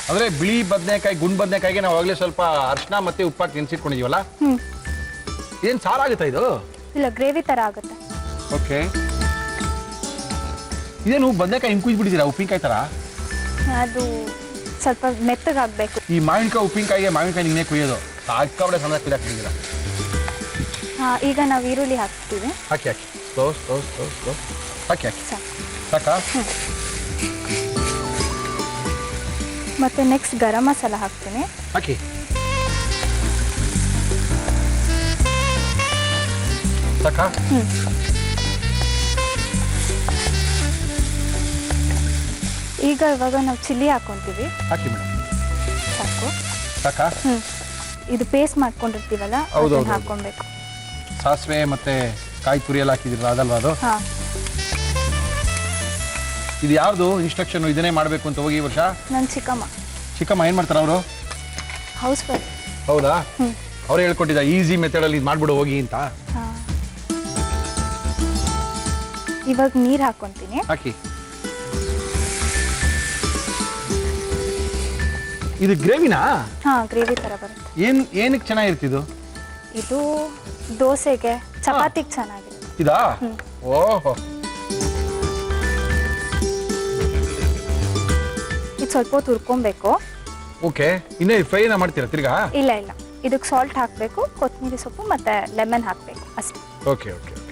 A: ಅಂದ್ರೆ ಬಿಳಿ ಬದನೆಕಾಯಿ, ಗುಂಡ್ ಬದನೆಕಾಯಿಗೆ ನಾವು ಆಗಲೇ ಸ್ವಲ್ಪ ಅರಿಶಿನ ಮತ್ತೆ ಉಪ್ಪಾಕಿ ನೆನೆಸಿಟ್ಕೊಂಡಿದೀವಲ್ಲ, ಏನ್ ಸಾರಾಗುತ್ತಾ ಇದು?
E: ಇಲ್ಲ, ಗ್ರೇವಿ ತರ ಆಗುತ್ತೆ.
A: ಓಕೆ. ಇದೇನು ಬದನೆಕಾಯಿ ಹಿಂಗೆ ಕುಯ್ದ್ಬಿಟ್ಟಿದ್ದೀರಾ ಉಪ್ಪಿನಕಾಯಿ ತರ?
E: ಅದು ಸ್ವಲ್ಪ ಮೆತ್ತಗಾಗಬೇಕು.
A: ಈ ಮಾವಿನಕಾಯಿ ಉಪ್ಪಿನಕಾಯಿಗೆ ಮಾವಿನಕಾಯಿ ನಿನ್ನೆ ಕುಯ್ಯೋದು ಸಾಕಾಬಡೆ ಸಣ್ಣ ಕುಯ್ದಾಕ್ತಿದ್ದೀರಾ.
E: ಈಗ ನಾವು ಈರುಳ್ಳಿ ಹಾಕ್ತೀವಿ.
A: ಹಾಕಿ ಸ್ಲೋ ಹಾಕಿ ಸಾಕಾ?
E: ಮತ್ತು ನೆಕ್ಸ್ಟ್ ಗರಂ ಮಸಾಲ ಹಾಕ್ತೀನಿ.
A: ಹಾಕಿ. ಸಾಕಾ?
E: ಇವಾಗ ನಾವು ಚಿಲ್ಲಿ ಹಾಕ್ಕೊಂತೀವಿ.
A: ಹಾಕಿ ಮೇಡಮ್.
E: ಸಾಕು.
A: ಸಾಕಾ?
E: ಇದು ಪೇಸ್ಟ್ ಮಾಡ್ಕೊಂಡಿರ್ತೀವಲ್ಲ ಅದನ್ನ ಹಾಕ್ಕೊಬೇಕು.
A: ಸಾಸಿವೆ ಮತ್ತೆ ಕಾಯಿ ತುರಿ ಎಲ್ಲ ಹಾಕಿದಿರಲ್ಲ ಅದಲ್ವಾ ಅದು?
E: ಹಾಂ.
A: ಇದು ಯಾರ್ದು ಇನ್ಸ್ಟ್ರಕ್ಷನ್ ಇದನ್ನೇ ಮಾಡಬೇಕು ಅಂತ ಹೋಗಿ ಈ ವರ್ಷ?
E: ನನ್ನ ಚಿಕ್ಕಮ್ಮ.
A: ಚಿಕ್ಕಮ್ಮ ಏನು ಮಾಡ್ತಾರೆ ಅವರು?
E: House wife.
A: ಹೌದಾ? ಅವ್ರು ಹೇಳ್ಕೊಟ್ಟಿದ್ದ ಈಸಿ ಮೆಥಡಲ್ಲಿ ಇದು ಮಾಡ್ಬಿಡು ಹೋಗಿ ಅಂತ.
E: ಹಾಂ. ಇವಾಗ ನೀರು ಹಾಕ್ಕೊಂತೀನಿ.
A: ಹಾಕಿ. ಇದು ಗ್ರೇವಿನಾ?
E: ಹಾಂ, ಗ್ರೇವಿ ಥರ ಬರುತ್ತೆ.
A: ಏನಕ್ಕೆ ಚೆನ್ನಾಗಿರ್ತಿದ್ದು?
E: ಇದು ದೋಸೆಗೆ ಚಪಾತಿಗೆ ಚೆನ್ನಾಗಿರುತ್ತೆ.
A: ಇದಾ? ಓಹೋ.
E: ಇದು ಸ್ವಲ್ಪ ಹೊತ್ತು ಹುರ್ಕೊಬೇಕು.
A: ಓಕೆ. ಇನ್ನೇ ಫ್ರೈನ ಮಾಡ್ತೀರಾ ತಿರ್ಗಾ?
E: ಇಲ್ಲ, ಇದಕ್ಕೆ ಸಾಲ್ಟ್ ಹಾಕಬೇಕು, ಕೊತ್ತಂಬರಿ ಸೊಪ್ಪು ಮತ್ತೆ ಲೆಮನ್ ಹಾಕಬೇಕು ಅಷ್ಟೇ.
A: Okay okay okay.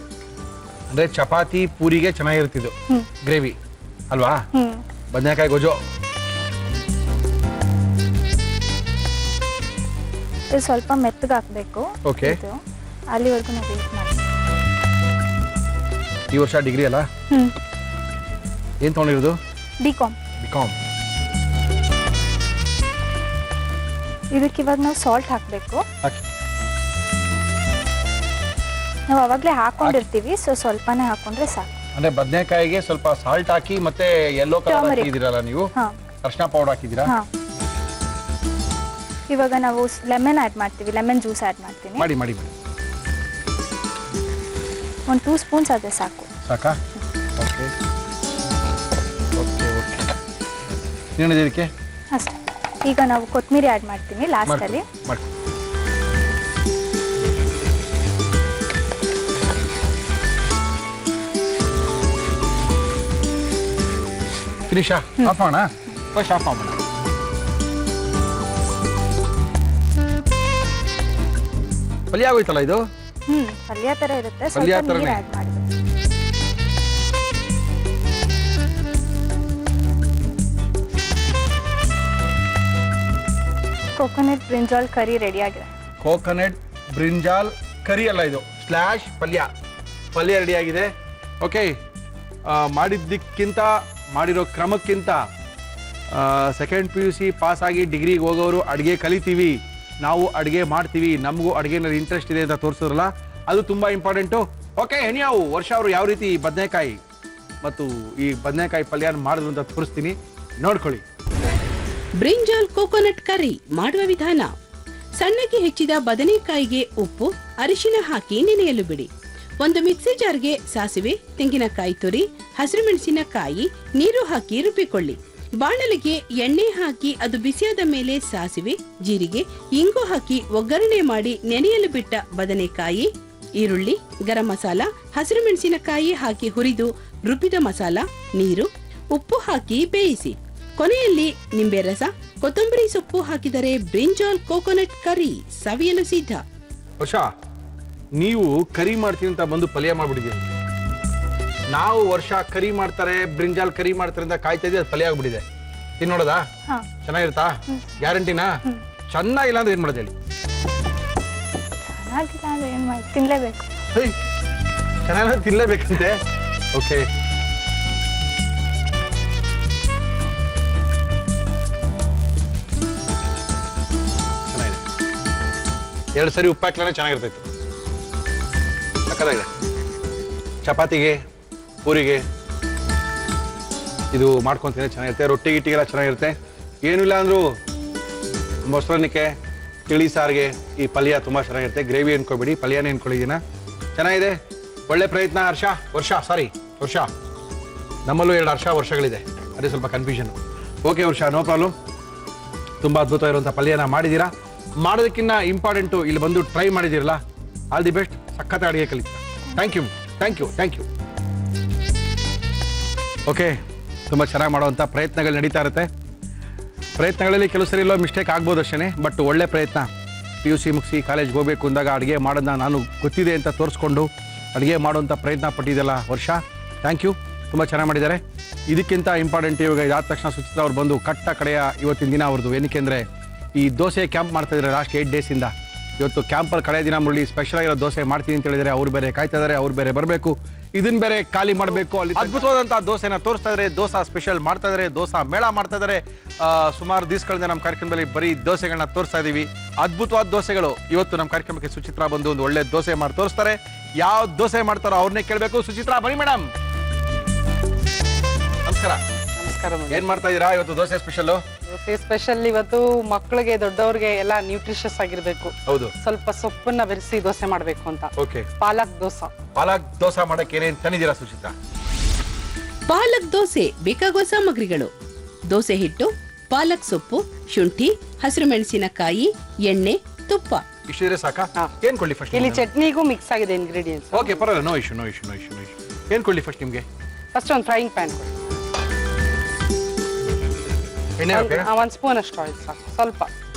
A: ಅಂದರೆ ಚಪಾತಿ ಪೂರಿಗೆ ಚೆನ್ನಾಗಿರ್ತಿದ್ದು ಗ್ರೇವಿ ಅಲ್ವಾ? ಬದನೆಕಾಯಿ ಗೊಜ್ಜು.
E: ಇದು ಸ್ವಲ್ಪ ಮೆತ್ತಗೆ ಹಾಕಬೇಕು.
A: ಓಕೆ.
E: ಅಲ್ಲಿವರೆಗೂ ನಾವು ವೇಟ್ ಮಾಡಿ.
A: ಈ ವರ್ಷ ಡಿಗ್ರಿ ಅಲ್ಲ? ಏನು ತೊಗೊಂಡಿರೋದು?
E: ಬಿಕಾಮ್.
A: ಬಿಕಾಮ್.
E: ಇದಕ್ಕೆ ಇವಾಗ ನಾವು ಸಾಲ್ಟ್ ಹಾಕಬೇಕು.
A: ಹಾಕಿ.
E: ನಾವು ಅವಾಗಲೇ ಹಾಕೊಂಡಿರ್ತೀವಿ, ಸೊ ಸ್ವಲ್ಪನೇ ಹಾಕೊಂಡ್ರೆ ಸಾಕು.
A: ಅಂದರೆ ಬದನೆಕಾಯಿಗೆ ಸ್ವಲ್ಪ ಸಾಲ್ಟ್ ಹಾಕಿ ಮತ್ತೆ ಯೆಲ್ಲೋ ಕಲರ್ ಹಾಕಿದ್ದೀರಲ್ಲ ನೀವು?
E: ಹಾಂ.
A: ಅರಿಶಿನ ಪೌಡರ್ ಹಾಕಿದ್ದೀರಾ?
E: ಹಾಂ. ಇವಾಗ ನಾವು ಲೆಮನ್ ಆ್ಯಡ್ ಮಾಡ್ತೀವಿ, ಲೆಮನ್ ಜ್ಯೂಸ್ ಆ್ಯಡ್ ಮಾಡ್ತೀನಿ.
A: ಮಾಡಿ ಮಾಡಿ ಮಾಡಿ.
E: ಒಂದು 2 ಸ್ಪೂನ್ಸ್ ಅದೇ ಸಾಕು.
A: ಸಾಕಾ? Okay okay okay. ಏನಿದೆ ಇದಕ್ಕೆ?
E: ಅಷ್ಟೇ. ಈಗ ನಾವು ಕೊತ್ತಂಬರಿ ಆ್ಯಡ್ ಮಾಡ್ತೀನಿ ಲಾಸ್ಟಲ್ಲಿ.
A: ಮಾಡಿ. ಫಿನಿಶಾ? ಆಫ್ ಮಾಡೋಣ? ಫಸ್ಟ್ ಆಫ್ ಮಾಡೋಣ. ಪಲ್ಯ ಆಗೋಯ್ತಲ್ಲ ಇದು?
E: ಪಲ್ಯ ಥರ ಇರುತ್ತೆ.
A: ಪಲ್ಯ
E: ಸ್ವಲ್ಪ ನೀರು
A: ಥರನೇ.
E: ಆ್ಯಡ್ ಮಾಡಿ. ಕೋಕೋನಟ್ ಬ್ರಿಂಜಾಲ್ ಕರಿ ರೆಡಿ ಆಗಿದೆ.
A: ಕೋಕೋನಟ್ ಬ್ರಿಂಜಾಲ್ ಕರಿ ಅಲ್ಲ ಇದು, ಸ್ಲ್ಯಾಶ್ ಪಲ್ಯ. ಪಲ್ಯ ರೆಡಿ ಆಗಿದೆ. ಓಕೆ. ಮಾಡಿದ್ದಕ್ಕಿಂತ ಮಾಡಿರೋ ಕ್ರಮಕ್ಕಿಂತ ಸೆಕೆಂಡ್ PUC ಪಾಸ್ ಆಗಿ ಡಿಗ್ರಿಗೆ ಹೋಗೋರು ಅಡುಗೆ ಕಲಿತೀವಿ, ನಾವು ಅಡುಗೆ ಮಾಡ್ತೀವಿ, ನಮಗೂ ಅಡುಗೆನಲ್ಲಿ ಇಂಟ್ರೆಸ್ಟ್ ಇದೆ ಅಂತ ತೋರಿಸಿದ್ರಲ್ಲ, ಅದು ತುಂಬ ಇಂಪಾರ್ಟೆಂಟು. ಓಕೆ. ಎನಿಯಾವು ವರ್ಷ ಅವರು ಯಾವ ರೀತಿ ಬದನೆಕಾಯಿ ಮತ್ತು ಈ ಬದನೆಕಾಯಿ ಪಲ್ಯನ ಮಾಡಿದ್ರು ಅಂತ ತೋರಿಸ್ತೀನಿ, ನೋಡ್ಕೊಳ್ಳಿ.
C: ಬ್ರಿಂಜಾಲ್ ಕೋಕೋನಟ್ ಕರಿ ಮಾಡುವ ವಿಧಾನ: ಸಣ್ಣಗೆ ಹೆಚ್ಚಿದ ಬದನೆಕಾಯಿಗೆ ಉಪ್ಪು, ಅರಿಶಿನ ಹಾಕಿ ನೆನೆಯಲು ಬಿಡಿ. ಒಂದು ಮಿಕ್ಸಿ ಜಾರ್ಗೆ ಸಾಸಿವೆ, ತೆಂಗಿನಕಾಯಿ ತುರಿ, ಹಸಿರುಮೆಣಸಿನಕಾಯಿ, ನೀರು ಹಾಕಿ ರುಬ್ಬಿಕೊಳ್ಳಿ. ಬಾಣಲಿಗೆ ಎಣ್ಣೆ ಹಾಕಿ ಅದು ಬಿಸಿಯಾದ ಮೇಲೆ ಸಾಸಿವೆ, ಜೀರಿಗೆ, ಇಂಗು ಹಾಕಿ ಒಗ್ಗರಣೆ ಮಾಡಿ ನೆನೆಯಲು ಬಿಟ್ಟ ಬದನೆಕಾಯಿ, ಈರುಳ್ಳಿ, ಗರಂ ಮಸಾಲ, ಹಸಿರುಮೆಣಸಿನಕಾಯಿ ಹಾಕಿ ಹುರಿದು ರುಬ್ಬಿದ ಮಸಾಲ, ನೀರು, ಉಪ್ಪು ಹಾಕಿ ಬೇಯಿಸಿ. ಕೊನೆಯಲ್ಲಿ ನಿಂಬೆ ರಸ, ಕೊತ್ತಂಬರಿ ಸೊಪ್ಪು ಹಾಕಿದರೆ ಬ್ರಿಂಜಾಲ್ ಕೋಕೋನಟ್ ಕರಿ ಸವಿಯಲು ಸಿದ್ಧ.
A: ವರ್ಷ ನೀವು ಕರಿ ಮಾಡ್ತೀನಿ ಅಂತ ಬಂದು ಪಲ್ಯ ಮಾಡ್ಬಿಟ್ಟಿದ್ದೀರಿ. ನಾವು ವರ್ಷ ಕರಿ ಮಾಡ್ತಾರೆ, ಬ್ರಿಂಜಾಲ್ ಕರಿ ಮಾಡ್ತಾರೆ ಅಂತ ಕಾಯ್ತಾ ಇದ್ದೀವಿ, ಅದು ಪಲ್ಯ ಆಗ್ಬಿಟ್ಟಿದೆ. ತಿನ್ ನೋಡೋದಾ? ಚೆನ್ನಾಗಿರುತ್ತಾ? ಗ್ಯಾರಂಟಿನಾ? ಚೆನ್ನಾಗಿಲ್ಲ ಅಂದ್ರೆ ಏನ್ ಮಾಡೋದು ಹೇಳಿ?
E: ಚೆನ್ನಾಗಿಲ್ಲ ಅಂದ್ರೆ ಏನು ಮಾಡಿ ತಿನ್ಲೇಬೇಕು.
A: ಚೆನ್ನಾಗಿ ತಿನ್ಲೇಬೇಕಂತೆ. ಓಕೆ. ಚೆನ್ನಾಗಿದೆ. 2 ಸರಿ ಉಪ್ಪು ಹಾಕ್ಲೇ ಚೆನ್ನಾಗಿರ್ತೈತೆ. ಸಕ್ಕತ್ತಾಗಿದೆ. ಚಪಾತಿಗೆ, ಪೂರಿಗೆ ಇದು ಮಾಡ್ಕೊತೀನಿ, ಚೆನ್ನಾಗಿರುತ್ತೆ. ರೊಟ್ಟಿ ಗಿಟ್ಟಿಗೆಲ್ಲ ಚೆನ್ನಾಗಿರುತ್ತೆ. ಏನಿಲ್ಲ ಅಂದರೂ ಮೊಸರನ್ನಕ್ಕೆ, ತಿಳಿ ಸಾರಿಗೆ ಈ ಪಲ್ಯ ತುಂಬ ಚೆನ್ನಾಗಿರುತ್ತೆ. ಗ್ರೇವಿ ಅನ್ಕೋಬೇಡಿ, ಪಲ್ಯನೇ ಅನ್ಕೊಳ್ಳಿದ್ದೀನ. ಚೆನ್ನಾಗಿದೆ. ಒಳ್ಳೆ ಪ್ರಯತ್ನ. ವರ್ಷ ನಮ್ಮಲ್ಲೂ 2 ವರ್ಷಗಳಿದೆ, ಅದೇ ಸ್ವಲ್ಪ ಕನ್ಫ್ಯೂಷನ್. ಓಕೆ ವರ್ಷ, ನೋ ಪ್ರಾಬ್ಲಮ್. ತುಂಬ ಅದ್ಭುತವಾಗಿರುವಂಥ ಪಲ್ಯನ ಮಾಡಿದ್ದೀರಾ. ಮಾಡೋದಕ್ಕಿಂತ ಇಂಪಾರ್ಟೆಂಟು ಇಲ್ಲಿ ಬಂದು ಟ್ರೈ ಮಾಡಿದ್ದೀರಲ್ಲ, ಆಲ್ ದಿ ಬೆಸ್ಟ್. ಸಖತ್ ಅಡುಗೆ ಕಲಿತೀರಾ. Thank you. ಓಕೆ. ತುಂಬ ಚೆನ್ನಾಗಿ ಮಾಡುವಂಥ ಪ್ರಯತ್ನಗಳು ನಡೀತಾ ಇರುತ್ತೆ. ಪ್ರಯತ್ನಗಳಲ್ಲಿ ಕೆಲವು ಸರಿ ಎಲ್ಲೋ ಮಿಸ್ಟೇಕ್ ಆಗ್ಬೋದು ಅಷ್ಟೇ, ಬಟ್ ಒಳ್ಳೆ ಪ್ರಯತ್ನ. PUC ಮುಗಿಸಿ ಕಾಲೇಜ್ಗೆ ಹೋಗಬೇಕು ಅಂದಾಗ ಅಡುಗೆ ಮಾಡೋದನ್ನ ನಾನು ಗೊತ್ತಿದೆ ಅಂತ ತೋರಿಸ್ಕೊಂಡು ಅಡುಗೆ ಮಾಡುವಂಥ ಪ್ರಯತ್ನ ಪಟ್ಟಿದ್ದೆಲ್ಲ ವರ್ಷ. Thank you. ತುಂಬ ಚೆನ್ನಾಗಿ ಮಾಡಿದ್ದಾರೆ. ಇದಕ್ಕಿಂತ ಇಂಪಾರ್ಟೆಂಟ್ ಇವಾಗ ಇದಾದ ತಕ್ಷಣ ಸುಚಿತ್ರಾ ಅವ್ರು ಬಂದು ಕಟ್ಟ ಕಡೆಯ ಇವತ್ತಿನ ದಿನ ಅವ್ರದ್ದು ಏನಕ್ಕೆ ಅಂದರೆ ಈ ದೋಸೆ ಕ್ಯಾಂಪ್ ಮಾಡ್ತಾ ಇದ್ದಾರೆ ಲಾಸ್ಟ್ 8 ಡೇಸಿಂದ. ಇವತ್ತು ಕ್ಯಾಂಪಲ್ಲಿ ಕಡೆಯ ದಿನ ಮುರಳಿ ಸ್ಪೆಷಲ್ ಆಗಿರೋ ದೋಸೆ ಮಾಡ್ತೀನಿ ಅಂತ ಹೇಳಿದರೆ ಅವ್ರು ಬೇರೆ ಕಾಯ್ತಾ ಇದ್ದಾರೆ, ಅವ್ರು ಬೇರೆ ಬರಬೇಕು, ಇದನ್ನ ಬೇರೆ ಖಾಲಿ ಮಾಡಬೇಕು. ಅಲ್ಲಿ ಅದ್ಭುತವಾದಂತಹ ದೋಸೆನ ತೋರಿಸ್ತಾ ಇದ್ದಾರೆ, ದೋಸಾ ಸ್ಪೆಷಲ್ ಮಾಡ್ತಾ ಇದ್ದಾರೆ, ದೋಸಾ ಮೇಳ ಮಾಡ್ತಾ ಇದ್ದಾರೆ. ಸುಮಾರು ದಿವಸಗಳಿಂದ ನಮ್ಮ ಕಾರ್ಯಕ್ರಮದಲ್ಲಿ ಬರೀ ದೋಸೆಗಳನ್ನ ತೋರಿಸ್ತಾ ಇದೀವಿ. ಅದ್ಭುತವಾದ ದೋಸೆಗಳು ಇವತ್ತು ನಮ್ಮ ಕಾರ್ಯಕ್ರಮಕ್ಕೆ ಸುಚಿತ್ರಾ ಬಂದು ಒಂದು ಒಳ್ಳೆ ದೋಸೆ ಮಾಡಿ ತೋರಿಸ್ತಾರೆ. ಯಾವ ದೋಸೆ ಮಾಡ್ತಾರೋ ಅವ್ರನ್ನೇ ಕೇಳಬೇಕು. ಸುಚಿತ್ರಾ ಬನ್ನಿ ಮೇಡಮ್. ನಮಸ್ಕಾರ.
F: ನಮಸ್ಕಾರ.
A: ಏನ್ ಮಾಡ್ತಾ ಇದೀರಾ ಇವತ್ತು? ದೋಸೆ ಸ್ಪೆಷಲ್.
F: ದೋಸೆ ಸ್ಪೆಷಲ್ ಇವತ್ತು ಮಕ್ಕಳಿಗೆ ದೊಡ್ಡವ್ರಿಗೆ ಎಲ್ಲ ನ್ಯೂಟ್ರಿಷಸ್ ಆಗಿರ್ಬೇಕು.
A: ಹೌದು.
F: ಸ್ವಲ್ಪ ಸೊಪ್ಪನ್ನ ಬೆರೆಸಿ ದೋಸೆ ಮಾಡ್ಬೇಕು ಅಂತ.
A: ಓಕೆ.
F: ಪಾಲಕ್ ದೋಸಾ.
A: ಪಾಲಕ್ ದೋಸೆ ಮಾಡಕ್ಕೆ ಏನೇನ್ ತಂದಿದ್ದೀರಾ ಸುಚಿತ್ರಾ?
C: ಪಾಲಕ್ ದೋಸೆ ಬೇಕಾಗುವ ಸಾಮಗ್ರಿಗಳು: ದೋಸೆ ಹಿಟ್ಟು, ಪಾಲಕ್ ಸೊಪ್ಪು, ಶುಂಠಿ, ಹಸಿರು ಮೆಣಸಿನಕಾಯಿ, ಎಣ್ಣೆ, ತುಪ್ಪ.
A: ಇಷ್ಟಿದ್ರೆ ಸಾಕಾ? ಏನ್ ಕೊಡ್ಲಿ ಫಸ್ಟ್?
F: ಇಲ್ಲಿ ಚಟ್ನಿಗೂ ಮಿಕ್ಸ್ ಆಗಿದೆ ಇಂಗ್ರೀಡಿಯೆಂಟ್ಸ್.
A: ಓಕೆ, ಪರವಾಗಿಲ್ಲ. No issue. ಏನ್ ಕೊಡ್ಲಿ ಫಸ್ಟ್ ನಿಮ್ಗೆ?
F: ಫಸ್ಟ್ ಒಂದು ಫ್ರೈಯಿಂಗ್ ಪ್ಯಾನ್ ಕೊಡಿ.
A: ಎಣ್ಣೆ ಹಾಕಿ.
F: 1 ಸ್ಪೂನ್ ಅಷ್ಟು ಆಯಿಲ್ ಸಾಕು. ಸ್ವಲ್ಪ.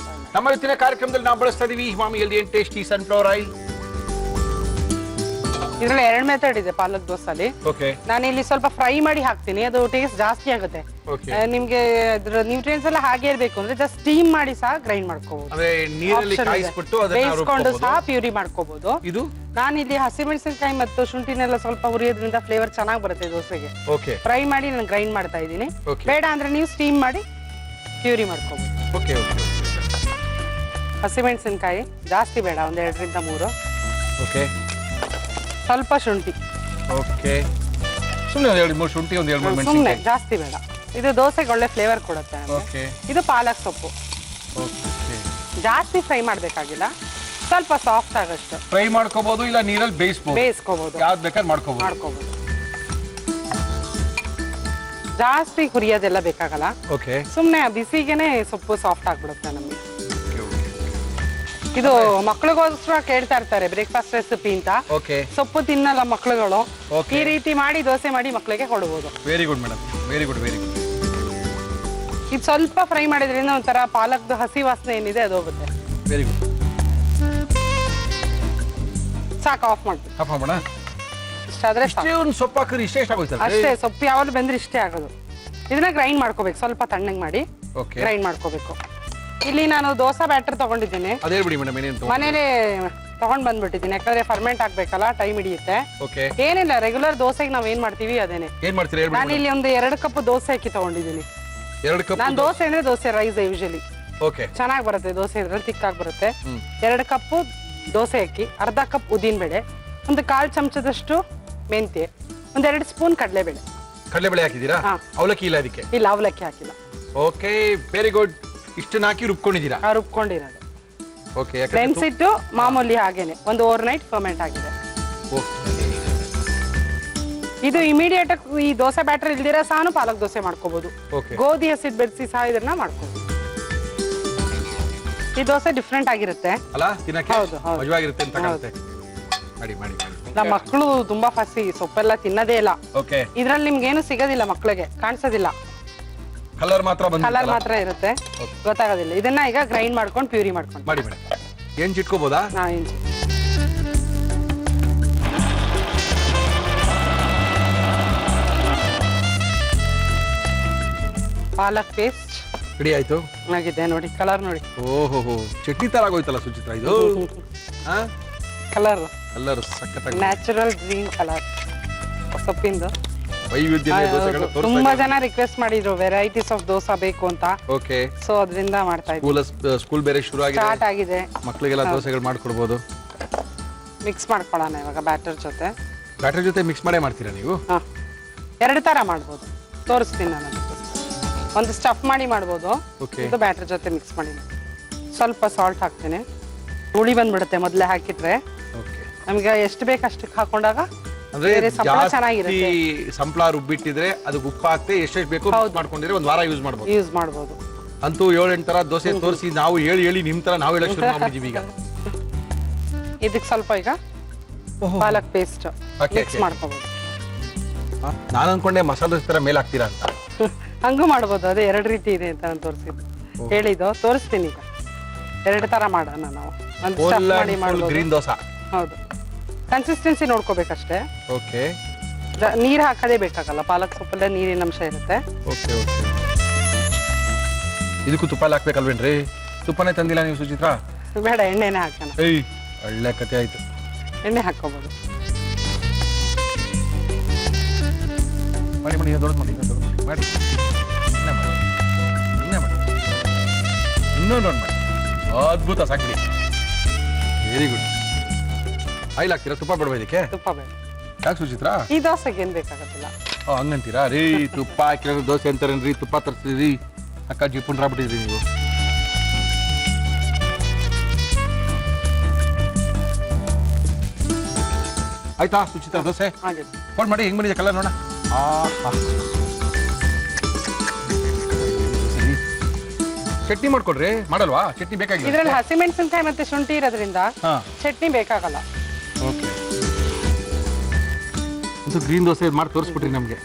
A: ನಮ್ಮ ಇವತ್ತಿನ ಕಾರ್ಯಕ್ರಮದಲ್ಲಿ ನಾವು ಬಳಸ್ತಾ ಇದೀವಿ Himami healthy and tasty sunflower oil.
F: ಇದ್ರಲ್ಲಿ 2 ಮೆಥಡ್ ಇದೆ ಪಾಲಕ್ ದೋಸೆಲಿ.
A: ಓಕೆ.
F: ನಾನು ಇಲ್ಲಿ ಸ್ವಲ್ಪ ಫ್ರೈ ಮಾಡಿ ಹಾಕ್ತೀನಿ, ಅದು ಟೇಸ್ಟ್ ಜಾಸ್ತಿ ಆಗುತ್ತೆ. ನಿಮ್ಗೆ ಅದ್ರ ನ್ಯೂಟ್ರಿಯೆಂಟ್ಸ್ ಎಲ್ಲ ಹಾಗೆ ಇರಬೇಕು ಅಂದ್ರೆ ಜಸ್ಟ್ ಸ್ಟೀಮ್ ಮಾಡಿ ಸಹ ಗ್ರೈಂಡ್ ಮಾಡ್ಕೋಬಹುದು.
A: ಅಂದ್ರೆ ನೀರಲ್ಲಿ ಕಾಯಿಸ್ಬಿಟ್ಟು ಅದನ್ನ
F: ಬೇಯಿಸ್ಕೊಂಡು ಸಹ ಪ್ಯೂರಿ ಮಾಡ್ಕೋಬಹುದು.
A: ಇದು
F: ನಾನು ಇಲ್ಲಿ ಹಸಿಮೆಣಸಿನಕಾಯಿ ಮತ್ತು ಶುಂಠಿನೆಲ್ಲ ಸ್ವಲ್ಪ ಹುರಿಯೋದ್ರಿಂದ ಫ್ಲೇವರ್ ಚೆನ್ನಾಗಿ ಬರುತ್ತೆ ದೋಸೆಗೆ.
A: ಓಕೆ.
F: ಫ್ರೈ ಮಾಡಿ ನಾನು ಗ್ರೈಂಡ್ ಮಾಡ್ತಾ ಇದ್ದೀನಿ. ಬೇಡ ಅಂದ್ರೆ ನೀವು ಸ್ಟೀಮ್ ಮಾಡಿ ಪ್ಯೂರಿ ಮಾಡ್ಕೋಬಹುದು.
A: ಓಕೆ.
F: ಹಸಿಮೆಣಸಿನಕಾಯಿ ಜಾಸ್ತಿ ಬೇಡ, 1 2 ರಿಂದ 3.
A: ಓಕೆ.
F: ಸ್ವಲ್ಪ ಶುಂಠಿ.
A: ಓಕೆ. ಸುಮ್ಮನೆ 1 2 3 ಶುಂಠಿ, 1 2 3 ಮೆಣಸಿನಕಾಯಿ.
F: ಸುಮ್ಮನೆ, ಜಾಸ್ತಿ ಬೇಡ. ಇದು ದೋಸೆಗೆ ಒಳ್ಳೆ ಫ್ಲೇವರ್ ಕೊಡುತ್ತೆ.
A: ಓಕೆ.
F: ಇದು ಪಾಲಕ್ ಸೊಪ್ಪು.
A: ಓಕೆ.
F: ಜಾಸ್ತಿ ಫ್ರೈ ಮಾಡಬೇಕಾಗಿಲ್ಲ, ಸ್ವಲ್ಪ ಸಾಫ್ಟ್ ಆಗಷ್ಟು
A: ಫ್ರೈ ಮಾಡ್ಕೋಬಹುದು, ಇಲ್ಲ ನೀರಲ್ಲಿ
F: ಬೇಯಿಸ್ಕೋಬಹುದು.
A: ಯಾವ್ದು ಬೇಕಾದ್ರೆ ಮಾಡ್ಕೋಬಹುದು.
F: ಜಾಸ್ತಿ ಹುರಿಯೋದೆಲ್ಲ ಬೇಕಾಗಲ್ಲ.
A: ಓಕೆ.
F: ಸುಮ್ಮನೆ ಬಿಸಿಗೆನೆ ಸೊಪ್ಪು ಸಾಫ್ಟ್ ಆಗ್ಬಿಡುತ್ತೆ ನಮಗೆ. ಇದು ಮಕ್ಳಿಗೋಸ್ಕರ ಕೇಳ್ತಾ ಇರ್ತಾರೆ ಬ್ರೇಕ್ಫಾಸ್ಟ್ ರೆಸಿಪಿ ಅಂತ.
A: ಓಕೆ.
F: ಸೊಪ್ಪು ತಿನ್ನಲ್ಲ ಮಕ್ಳುಗಳು, ಈ ರೀತಿ ಮಾಡಿ ದೋಸೆ ಮಾಡಿ ಮಕ್ಳಿಗೆ ಕೊಡ್ಬೋದು.
A: Very good madam, very good.
F: ಇದು ಸ್ವಲ್ಪ ಫ್ರೈ ಮಾಡಿದ್ರಿಂದ ಒಂಥರ ಪಾಲಕ್ದು ಹಸಿ ವಾಸನೆ ಏನಿದೆ ಅದು ಹೋಗುತ್ತೆ.
A: Very good.
F: ಸಾಕು, ಆಫ್ ಮಾಡ್ತೀವಿ.
A: ಆಫ್ ಮಾಡೋಣ.
F: ಇಷ್ಟಾದ್ರೆ
A: ಒಂದು ಸೊಪ್ಪು ಹಾಕಿದ್ರೆ ಇಷ್ಟೇ ಆಗೋಯ್ತು
F: ಅಷ್ಟೇ. ಸೊಪ್ಪು ಯಾವಾಗಲೂ ಬಂದ್ರೆ ಇಷ್ಟೇ ಆಗೋದು. ಇದನ್ನ ಗ್ರೈಂಡ್ ಮಾಡ್ಕೋಬೇಕು, ಸ್ವಲ್ಪ ತಣ್ಣಗೆ ಮಾಡಿ ಗ್ರೈಂಡ್ ಮಾಡ್ಕೋಬೇಕು. ಇಲ್ಲಿ ನಾನು ದೋಸಾ ಬ್ಯಾಟರ್ ತಗೊಂಡಿದ್ದೇನೆ.
A: ಅದೇ ಬಿಡಿ ಮೇಡಮ್,
F: ಮನೇಲೆ ತಗೊಂಡ್ ಬಂದ್ಬಿಟ್ಟಿದ್ದೀನಿ, ಯಾಕಂದ್ರೆ ಫರ್ಮೆಂಟ್ ಆಗ್ಬೇಕಲ್ಲ, ಟೈಮ್ ಹಿಡಿಯುತ್ತೆ. ಏನಿಲ್ಲ, ರೆಗ್ಯುಲರ್ ದೋಸೆಗೆ ನಾವ್ ಏನ್ ಮಾಡ್ತೀವಿ ಅದೇನೆ.
A: ಏನ್ ಮಾಡ್ತೀರಿ?
F: ನಾನು ಇಲ್ಲಿ ಒಂದು 2 ಕಪ್ ದೋಸೆ ಅಕ್ಕಿ ತಗೊಂಡಿದ್ದೀನಿ.
A: 2 ಕಪ್?
F: ನಾನು ದೋಸೆ ಅಂದ್ರೆ ದೋಸೆ ರೈಸ್ ಯೂಶಲಿ
A: ಓಕೆ,
F: ಚೆನ್ನಾಗಿ ಬರುತ್ತೆ ದೋಸೆ, ಇದ್ರಲ್ಲಿ ತಿಕ್ಕಾಗಿ ಬರುತ್ತೆ. 2 ಕಪ್ ದೋಸೆ ಅಕ್ಕಿ, ಅರ್ಧ ಕಪ್ ಉದ್ದಿನ ಬೇಳೆ, ಒಂದು 1/4 ಚಮಚದಷ್ಟು ಮೆಂತ್ಯ, 1 2 ಸ್ಪೂನ್ ಕಡಲೆಬೇಳೆ.
A: ಕಡಲೆಬೇಳೆ ಹಾಕಿದ್ದೀರಾ? ಅವಲಕ್ಕಿ ಇಲ್ಲ ಅದಕ್ಕೆ?
F: ಇಲ್ಲ, ಅವಲಕ್ಕಿ ಹಾಕಿಲ್ಲ.
A: Okay, very good. ಇಷ್ಟನ್ನ ಹಾಕಿ ರುಬ್ಕೊಂಡಿದ್ದೀರಾ?
F: ರುಬ್ಕೊಂಡಿರೋದು.
A: ಓಕೆ.
F: ನೆನ್ಸಿಟ್ಟು ಮಾಮೂಲಿ ಹಾಗೇನೆ ಒಂದು ಓವರ್ ನೈಟ್ ಫರ್ಮೆಂಟ್ ಆಗಿದೆ. ಇದು ಇಮಿಡಿಯೇಟ್ ಈ ದೋಸೆ ಬ್ಯಾಟರ್ ಇಲ್ದಿರ ಸಹ ಪಾಲಕ್ ದೋಸೆ ಮಾಡ್ಕೋಬಹುದು. ಗೋಧಿ ಹಸಿದ್ ಬೆರೆಸಿ ಸಹ ಇದನ್ನ ಮಾಡ್ಕೋಬಹುದು. ಈ ದೋಸೆ ಡಿಫ್ರೆಂಟ್ ಆಗಿರುತ್ತೆ
A: ಅಲ್ಲ, ತಿನ್ನಕ್ಕೆ ಮಜವಾಗಿರುತ್ತೆ ಅಂತ ಕಾಣುತ್ತೆ. ಮಾಡಿ ಮಾಡಿ.
F: ನಮ್ಮ ಮಕ್ಕಳು ತುಂಬಾ ಫಸಿ, ಸೊಪ್ಪೆಲ್ಲ ತಿನ್ನದೇ ಇಲ್ಲ.
A: ಓಕೆ.
F: ಇದ್ರಲ್ಲಿ ನಿಮ್ಗೆ ಏನು ಸಿಗೋದಿಲ್ಲ, ಮಕ್ಕಳಿಗೆ ಕಾಣಿಸೋದಿಲ್ಲ,
A: ಕಲರ್
F: ಮಾತ್ರ ಇರುತ್ತೆ, ಗೊತ್ತಾಗೋದಿಲ್ಲ. ಇದನ್ನ ಈಗ ಗ್ರೈಂಡ್ ಮಾಡ್ಕೊಂಡು ಪ್ಯೂರಿ ಮಾಡ್ಕೊಂಡು
A: ಮಾಡಿ ಮೇಡಮ್. ಏನ್ ಚಿಟ್ಕೋಬೋದಾ?
F: ಪಾಲಕ್ ಪೇಸ್ಟ್
A: ರೆಡಿ ಆಯ್ತು
F: ಆಗಿದೆ ನೋಡಿ. ಕಲರ್ ನೋಡಿ.
A: ಓಹೋ, ಚಟ್ನಿ ತರ ಆಗೋಯ್ತಲ್ಲ ಸುಚಿತ್ರಾ ಇದು.
F: ಕಲರ್
A: ಸಖತ್ತಾಗಿ
F: ನ್ಯಾಚುರಲ್ ಗ್ರೀನ್ ಕಲರ್ ಸೊಪ್ಪಿಂದು.
A: ತುಂಬಾ
F: ಜನ ರಿಕ್ವೆಸ್ಟ್ ಮಾಡಿದ್ರು ವೆರೈಟೀಸ್ ಆಫ್ ದೋಸಾ ಬೇಕು ಅಂತ.
A: ಓಕೆ.
F: ಸೊ ಅದರಿಂದ ಮಾಡ್ತಾ ಇದ್ದೀವಿ.
A: ಸ್ಕೂಲ್ ಬೇರೆ ಸ್ಟಾರ್ಟ್
F: ಆಗಿದೆ,
A: ಮಕ್ಕಳಿಗೆಲ್ಲ ದೋಸೆಗಳು ಮಾಡ್ಕೊಡ್ಬೋದು.
F: ಮಿಕ್ಸ್ ಮಾಡ್ಕೊಳ್ಳೋಣ ಇವಾಗ ಬ್ಯಾಟರ್ ಜೊತೆ.
A: ಬ್ಯಾಟರ್ ಜೊತೆ ಮಿಕ್ಸ್ ಮಾಡೇ ಮಾಡ್ತೀರಾ ನೀವು?
F: 2 ತರ ಮಾಡ್ಬೋದು, ತೋರಿಸ್ತೀನಿ ನಾನು. ಒಂದು ಸ್ಟಫ್ ಮಾಡಿ ಮಾಡ್ಬೋದು, ಇದು ಬ್ಯಾಟರ್ ಜೊತೆ ಮಿಕ್ಸ್ ಮಾಡಿ. ಸ್ವಲ್ಪ ಸಾಲ್ಟ್ ಹಾಕ್ತೀನಿ, ಹುಳಿ ಬಂದ್ಬಿಡುತ್ತೆ ಮೊದಲೇ ಹಾಕಿಟ್ರೆ. ನಮ್ಗೆ ಎಷ್ಟು ಬೇಕು ಅಷ್ಟಕ್ಕೆ ಹಾಕೊಂಡಾಗ ಚೆನ್ನಾಗಿರುತ್ತೆ.
A: ಸಂಪ್ಳ ರುಬ್ಬಿಟ್ಟಿದ್ರೆ ಅದಕ್ಕೆ ಉಪ್ಪು ಹಾಕ್ತೆ ಎಷ್ಟೆಷ್ಟು ಬೇಕು ಮಾಡ್ಕೊಂಡಿದ್ರೆ 1 ವಾರ ಯೂಸ್ ಮಾಡ್ಬೋದು. ಅಂತೂ 7-8 ತರ ದೋಸೆ ತೋರಿಸಿ ನಾವು ಹೇಳಿ ನಿಮ್ ತರ ನಾವು ಹೇಳಕ್ ಶುರು ಮಾಡ್ಬಿಟ್ಟಿದೀವಿ ಈಗ.
F: ಇದಕ್ಕೆ ಸ್ವಲ್ಪ ಈಗ ಪಾಲಕ್ ಪೇಸ್ಟ್ ಮಿಕ್ಸ್ ಮಾಡ್ಕೋಬಹುದು.
A: ನಾನು ಅನ್ಕೊಂಡೆ ಮಸಾಲೆ ದೋಸೆ ತರ ಮೇಲೆ ಹಾಕ್ತೀರಾ ಅಂತ.
F: ಹಂಗೂ ಮಾಡ್ಬೋದು, ಅದೇ 2 ರೀತಿ ಇದೆ ಅಂತ ನಾನು ತೋರಿಸಿದ್ದು ಹೇಳಿದ್ದು. ತೋರಿಸ್ತೀನಿ ಈಗ 2 ತರ ಮಾಡೋಣ ನಾವು.
A: ಗ್ರೀನ್ ದೋಸೆ.
F: ಹೌದು, ಕನ್ಸಿಸ್ಟೆನ್ಸಿ ನೋಡ್ಕೋಬೇಕಷ್ಟೇ.
A: ಓಕೆ.
F: ನೀರು ಹಾಕೋದೇ ಬೇಕಾಗಲ್ಲ, ಪಾಲಕ್ ಸೊಪ್ಪಲ್ಲೇ ನೀರಿನ ಅಂಶ ಇರುತ್ತೆ.
A: Okay okay. ಇದಕ್ಕೂ ತುಪ್ಪ ಎಲ್ಲ ಹಾಕ್ಬೇಕಲ್ವೇನ್ರಿ? ತುಪ್ಪನೇ ತಂದಿಲ್ಲ ನೀವು ಸುಚಿತ್ರಾ?
F: ಬೇಡ, ಎಣ್ಣೆನೇ ಹಾಕೋಣ.
A: ಏಯ್ ಒಳ್ಳೆ ಕತೆ ಆಯ್ತು.
F: ಎಣ್ಣೆ ಹಾಕೋಬಹುದು.
A: ಮಾಡಿ ಮಾಡಿ, ದೊಡ್ಡದು ಮಾಡಿ, ದೊಡ್ಡದು ಮಾಡಿ ಮಾಡಿ, ಇನ್ನೇ ಮಾಡಿ, ಇನ್ನೇ ಮಾಡಿ, ಇನ್ನೂ ದೊಡ್ಡ ಮಾಡಿ. ಅದ್ಭುತ, ಸಾಕ್ಬಿಡಿ. Very good. ಆಯಿಲ್ ಹಾಕ್ತೀರಾ? ತುಪ್ಪ ಬೇಡವಾ ಇದಕ್ಕೆ?
F: ತುಪ್ಪ ಬೇಡ.
A: ಯಾಕೆ ಸುಚಿತ್ರಾ?
F: ಈ ದೋಸೆಗೆ ಏನು ಬೇಕಾಗತ್ತಿಲ್ಲ.
A: ಹಂಗಂತೀರಾ ರೀ? ತುಪ್ಪ ಹಾಕಿರೋ ದೋಸೆ ಅಂತಾರೇನ್ರಿ? ತುಪ್ಪ ತರಿಸ್ತೀರಿ ಅಕ್ಕ, ಜಿಪುಣ್ರಾಗ್ಬಿಟ್ಟಿದ್ರಿ ನೀವು. ಆಯ್ತಾ ಸುಚಿತ್ರಾ ದೋಸೆ?
F: ಹಾಗೆ
A: ಫೋನ್ ಮಾಡಿ, ಹೆಂಗ್ ಬಂದಿದೆ ಕಲರ್ ನೋಡ. ಚಟ್ನಿ ಮಾಡ್ಕೊಡ್ರಿ. ಮಾಡಲ್ವಾ? ಚಟ್ನಿ ಬೇಕಾಗಿಲ್ಲ.
F: ಇದರಲ್ಲಿ ಹಸಿಮೆಣಸಿನಕಾಯಿ ಮತ್ತೆ ಶುಂಠಿ ಇರೋದ್ರಿಂದ
A: ಹಾ
F: ಚಟ್ನಿ ಬೇಕಾಗಲ್ಲ.
A: ಓಕೆ. ಇದು ಗ್ರೀನ್ ದೋಸೆ ಮಾಡಿ ತೋರಿಸ್ಬಿಟ್ರಿ ನಮ್ಗೆ.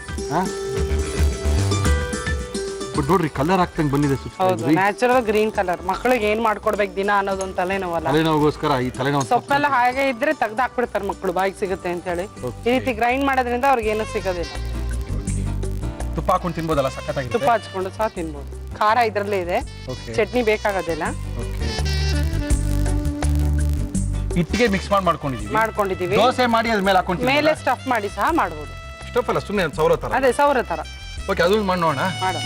A: ಬಟ್ ನೋಡ್ರಿ ಕಲರ್ ಹಾಕ್ತಂಗ್ ಬಂದಿದೆ.
F: ಹೌದು, ನ್ಯಾಚುರಲ್ ಗ್ರೀನ್ ಕಲರ್. ಮಕ್ಕಳಿಗೆ ಏನ್ ಮಾಡ್ಕೊಡ್ಬೇಕು ದಿನ ಅನ್ನೋದೊಂದು ತಲೆನೋವಲ್ಲ.
A: ತಲೆನೋವಿಗೋಸ್ಕರ ಈ ತಲೆನೋವು
F: ಸೊಪ್ಪೆಲ್ಲ ಹಾಗೆ ಇದ್ರೆ ತೆಗ್ದು ಹಾಕ್ಬಿಡ್ತಾರೆ ಮಕ್ಕಳು, ಬಾಯಿಗೆ ಸಿಗುತ್ತೆ ಅಂತ ಹೇಳಿ. ಈ ರೀತಿ ಗ್ರೈಂಡ್ ಮಾಡೋದ್ರಿಂದ ಅವ್ರಿಗೆ ಏನು ಸಿಗೋದಿಲ್ಲ.
A: ತುಪ್ಪ ಹಾಕೊಂಡು ತಿನ್ಬೋದಲ್ಲ? ಸಖತ್ತಾಗಿದೆ.
F: ತುಪ್ಪ ಹಚ್ಕೊಂಡು ಸಹ ತಿನ್ಬೋದು. ಖಾರ ಇದ್ರಲ್ಲೇ ಇದೆ, ಚಟ್ನಿ ಬೇಕಾಗೋದಿಲ್ಲ.
A: ಹಿಟ್ಟಿಗೆ ಮಿಕ್ಸ್ ಮಾಡ್ಕೊಂಡಿದೀವಿ. ದೋಸೆ ಮಾಡಿ ಅದ್ರ ಮೇಲೆ ಹಾಕೊಂಡು
F: ಮೇಲೆ ಸ್ಟಫ್ ಮಾಡಿ ಸಹ ಮಾಡ್ಬೋದು.
A: ಸ್ಟಫ್ ಅಲ್ಲ, ಸುಮ್ಮನೆ ಸೌರ ತರ.
F: ಅದೇ ಸೌರ ತರ.
A: ಓಕೆ, ಅದನ್ನ ಮಾಡಿ ನೋಡೋಣ.
F: ಮಾಡೋಣ.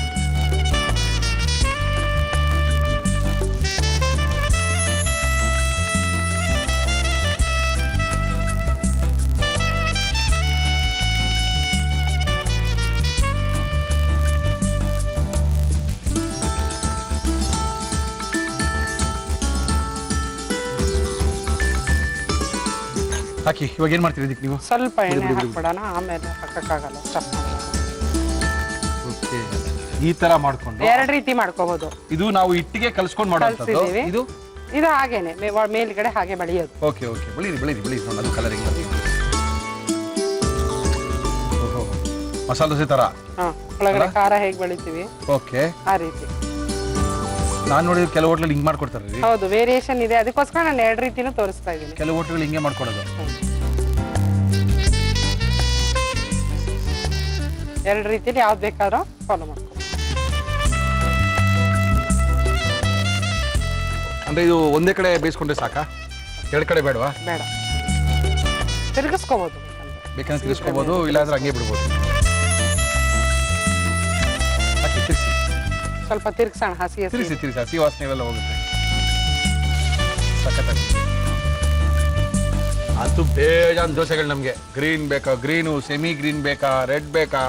A: ಹಾಕಿ. ಇವಾಗ ಏನ್ ಮಾಡ್ತೀರಿ ಇದಕ್ಕೆ ನೀವು?
F: ಸ್ವಲ್ಪ ಎಣ್ಣೆ ಹಾಕ್ಬಿಡೋಣ, ಆಮೇಲೆ ಹಾಕಕ್ಕಾಗಲ್ಲ ಸ್ಟಫ್ ಮಾಡೋಣ.
A: ಓಕೆ, ಈ ತರ ಮಾಡ್ಕೊಂಡು
F: ಎರಡು ರೀತಿ ಮಾಡ್ಕೋಬಹುದು.
A: ಇದು ನಾವು ಹಿಟ್ಟಿಗೆ ಕಲ್ಸ್ಕೊಂಡು ಮಾಡೋದು. ಇದು
F: ಇದು ಹಾಗೇನೆ ಮೇಲ್ಗಡೆ ಹಾಗೆ ಬೆಳೆಯೋದು.
A: ಓಕೆ ಓಕೆ, ಬೆಳೀರಿ ಬೆಳೀರಿ ಬೆಳೀರಿ. ನೋಡಿ ಅದು ಕಲರಿಂಗ್. ಮಸಾಲೆ ದೋಸೆ ತರ.
F: ಒಳಗಡೆ ಖಾರ ಹೇಗೆ ಬೆಳಿತೀವಿ
A: ಓಕೆ,
F: ಆ ರೀತಿ.
A: ನಾನು ನೋಡಿ ಕೆಲವು ಹೋಟ್ಲಲ್ಲಿ ಹಿಂಗೆ ಮಾಡ್ಕೊಡ್ತಾರೆ.
F: ಹೌದು, ವೇರಿಯೇಷನ್ ಇದೆ, ಅದಕ್ಕೋಸ್ಕರ ನಾನು ಎರಡು ರೀತಿನೂ ತೋರಿಸ್ತಾ ಇದ್ದೀನಿ.
A: ಕೆಲವು ಹೋಟ್ಲುಗಳು ಹಿಂಗೆ ಮಾಡ್ಕೊಡೋದು.
F: ಎರಡು ರೀತಿಲಿ ಯಾವ್ದು ಬೇಕಾದ್ರೂ ಫಾಲೋ ಮಾಡ್ಕೊ.
A: ಅಂದ್ರೆ ಇದು ಒಂದೇ ಕಡೆ ಬೇಯಿಸ್ಕೊಂಡ್ರೆ ಸಾಕಾ? ಎರಡು ಕಡೆ ಬೇಡವಾ?
F: ಬೇಡ, ತಿರುಗಿಸ್ಕೋಬಹುದು.
A: ಬೇಕಂದ್ರೆ ತಿರ್ಸ್ಕೋಬಹುದು, ಇಲ್ಲಾಂದ್ರೆ ಹಂಗೆ ಬಿಡ್ಬೋದು. ತಿರ್ಸಿ
F: ಸ್ವಲ್ಪ ತಿರ್ಗ್ಸೋಣ. ಹಸಿ
A: ತಿರ್ಸಿ ತಿರ್ಸಿ, ಹಸಿ ವಾಸನೆ ಇವೆಲ್ಲ ಹೋಗುತ್ತೆ. ಸಖತ್ತಾಗಿ. ಅದು ಬೇಜಾನ್ ದೋಸೆಗಳು ನಮಗೆ. ಗ್ರೀನ್ ಬೇಕಾ, ಗ್ರೀನು, ಸೆಮಿ ಗ್ರೀನ್ ಬೇಕಾ, ರೆಡ್ ಬೇಕಾ?